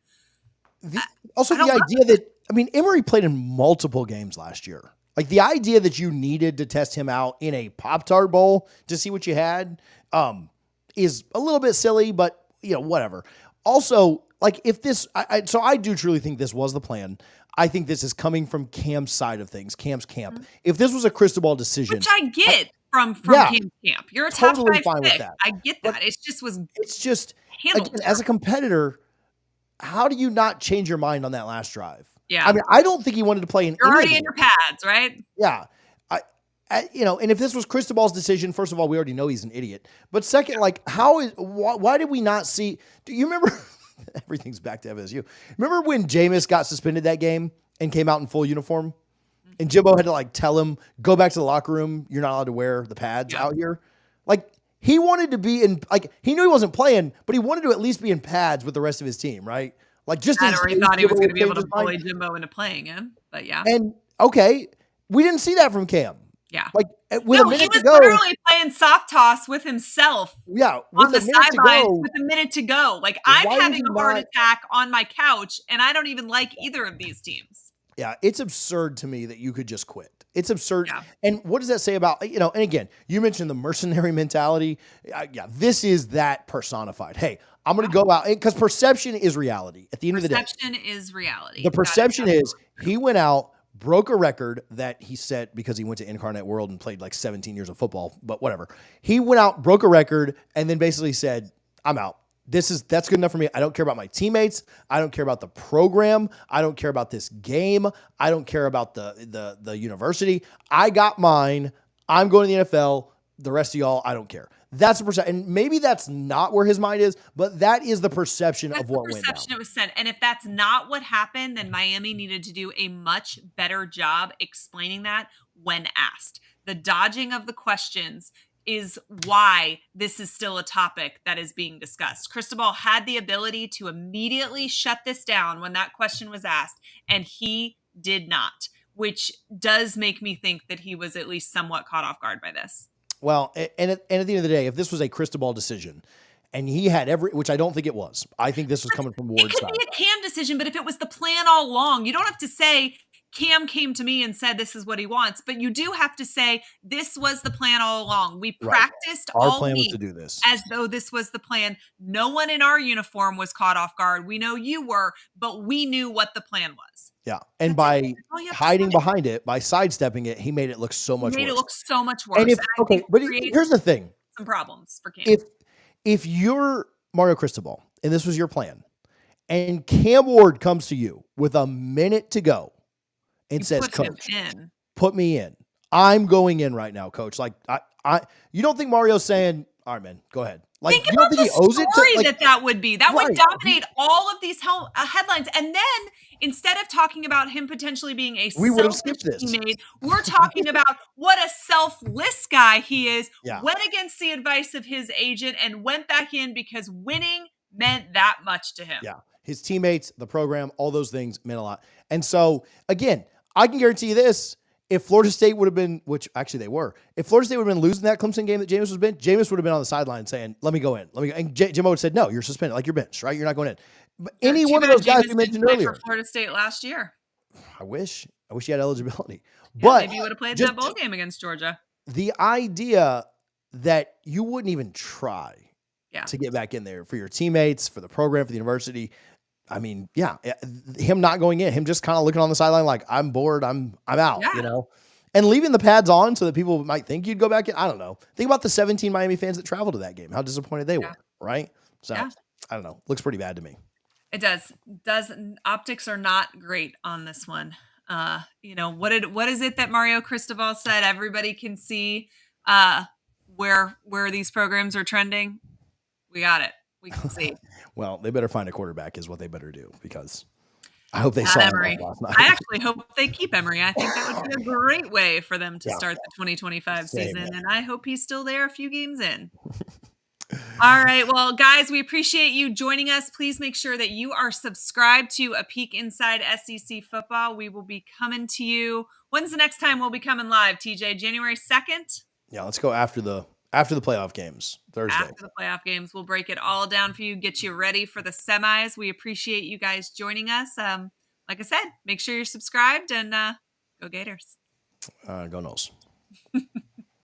Also, the idea that, Emory played in multiple games last year. Like, the idea that you needed to test him out in a Pop-Tart bowl to see what you had is a little bit silly, but, whatever. Also, like, if this, so I do truly think this was the plan. I think this is coming from Cam's side of things, Cam's camp. Mm-hmm. If this was a crystal decision, which I get from Cam's camp, you're a totally top 5 fine pick. with that. I get that. It's just again, as a competitor, how do you not change your mind on that last drive? Yeah, I don't think he wanted to play in. You're already in your pads, right? Yeah. And if this was Cristobal's decision, first of all, we already know he's an idiot. But second, like, why did we not see? Do you remember? Everything's back to FSU. Remember when Jameis got suspended that game and came out in full uniform? And Jimbo had to tell him, go back to the locker room. You're not allowed to wear the pads out here. Like, he wanted to be in, he knew he wasn't playing, but he wanted to at least be in pads with the rest of his team, right? Like, just I already thought he was going to be able to bully Jimbo into playing him, but yeah. And okay, we didn't see that from Cam. Yeah. Like, with a minute to go, literally playing soft toss with himself. Yeah. On the sidelines with a minute to go. Like, I'm having a heart attack on my couch, and I don't even like either of these teams. Yeah. It's absurd to me that you could just quit. It's absurd. Yeah. And what does that say about, and again, you mentioned the mercenary mentality. This is that personified. Hey, I'm going to go out, because perception is reality at the end of the day. Perception is reality. The perception is he went out, broke a record that he set because he went to Incarnate World and played 17 years of football, but whatever. He went out, broke a record, and then basically said, I'm out. That's good enough for me. I don't care about my teammates. I don't care about the program. I don't care about this game. I don't care about the university. I got mine. I'm going to the NFL. The rest of y'all, I don't care. That's the perception. And maybe that's not where his mind is, but that is the perception of what went down. Perception it was sent. And if that's not what happened, then Miami needed to do a much better job explaining that when asked. The dodging of the questions is why this is still a topic that is being discussed. Cristobal had the ability to immediately shut this down when that question was asked, and he did not, which does make me think that he was at least somewhat caught off guard by this. Well, and at the end of the day, if this was a Cristobal decision and he had which I don't think it was, I think this was coming from Ward's side. It could be a Cam decision, but if it was the plan all along, you don't have to say Cam came to me and said this is what he wants, but you do have to say this was the plan all along. We practiced Our plan was to do this as though this was the plan. No one in our uniform was caught off guard. We know you were, but we knew what the plan was. Yeah. And by hiding behind it, by sidestepping it, he made it look so much worse. Made it look so much worse. And but here's the thing. Some problems for Cam. If you're Mario Cristobal and this was your plan, and Cam Ward comes to you with a minute to go and says, Coach, put me in. I'm going in right now, Coach. Like, you don't think Mario's saying, all right, man, go ahead. Like, think about the story that would be. That would dominate all of these headlines. And then instead of talking about him potentially being a we would have skipped this. Teammate, we're talking about what a selfless guy he is. Yeah. Went against the advice of his agent and went back in because winning meant that much to him. Yeah. His teammates, the program, all those things meant a lot. And so, again, I can guarantee you this. If Florida State would have been, which actually they were, if Florida State would have been losing that Clemson game that Jameis was benched, Jameis would have been on the sideline saying, let me go in. And Jimbo would have said, no, you're suspended. Like, you're benched, right? You're not going in. But any one of those guys you mentioned earlier. For Florida State last year. I wish. I wish he had eligibility. Yeah, But maybe you would have played in just that bowl game against Georgia. the idea that you wouldn't even try Yeah. to get back in there for your teammates, for the program, for the university. I mean, yeah, him not going in, him just kind of looking on the sideline like, I'm bored, I'm out, Yeah. you know, and leaving the pads on so that people might think you'd go back in. I don't know. Think about the 17 Miami fans that traveled to that game, how disappointed they Yeah. were, right? So Yeah. I don't know. Looks pretty bad to me. It does. Optics are not great on this one. What is it that Mario Cristobal said? Everybody can see where these programs are trending. We got it. We can see. Well, they better find a quarterback is what they better do, because I hope they Not saw him Emory. last night. I actually hope they keep Emory. I think that would be a great way for them to Yeah. start the 2025 Same, season, man. and I hope he's still there a few games in. All right. Well, guys, we appreciate you joining us. Please make sure that you are subscribed to A Peek Inside SEC Football. We will be coming to you. When's the next time we'll be coming live, TJ? January 2nd? Yeah, let's go after the playoff games, Thursday. After the playoff games. We'll break it all down for you, get you ready for the semis. We appreciate you guys joining us. Like I said, make sure you're subscribed, and go Gators. Go Noles.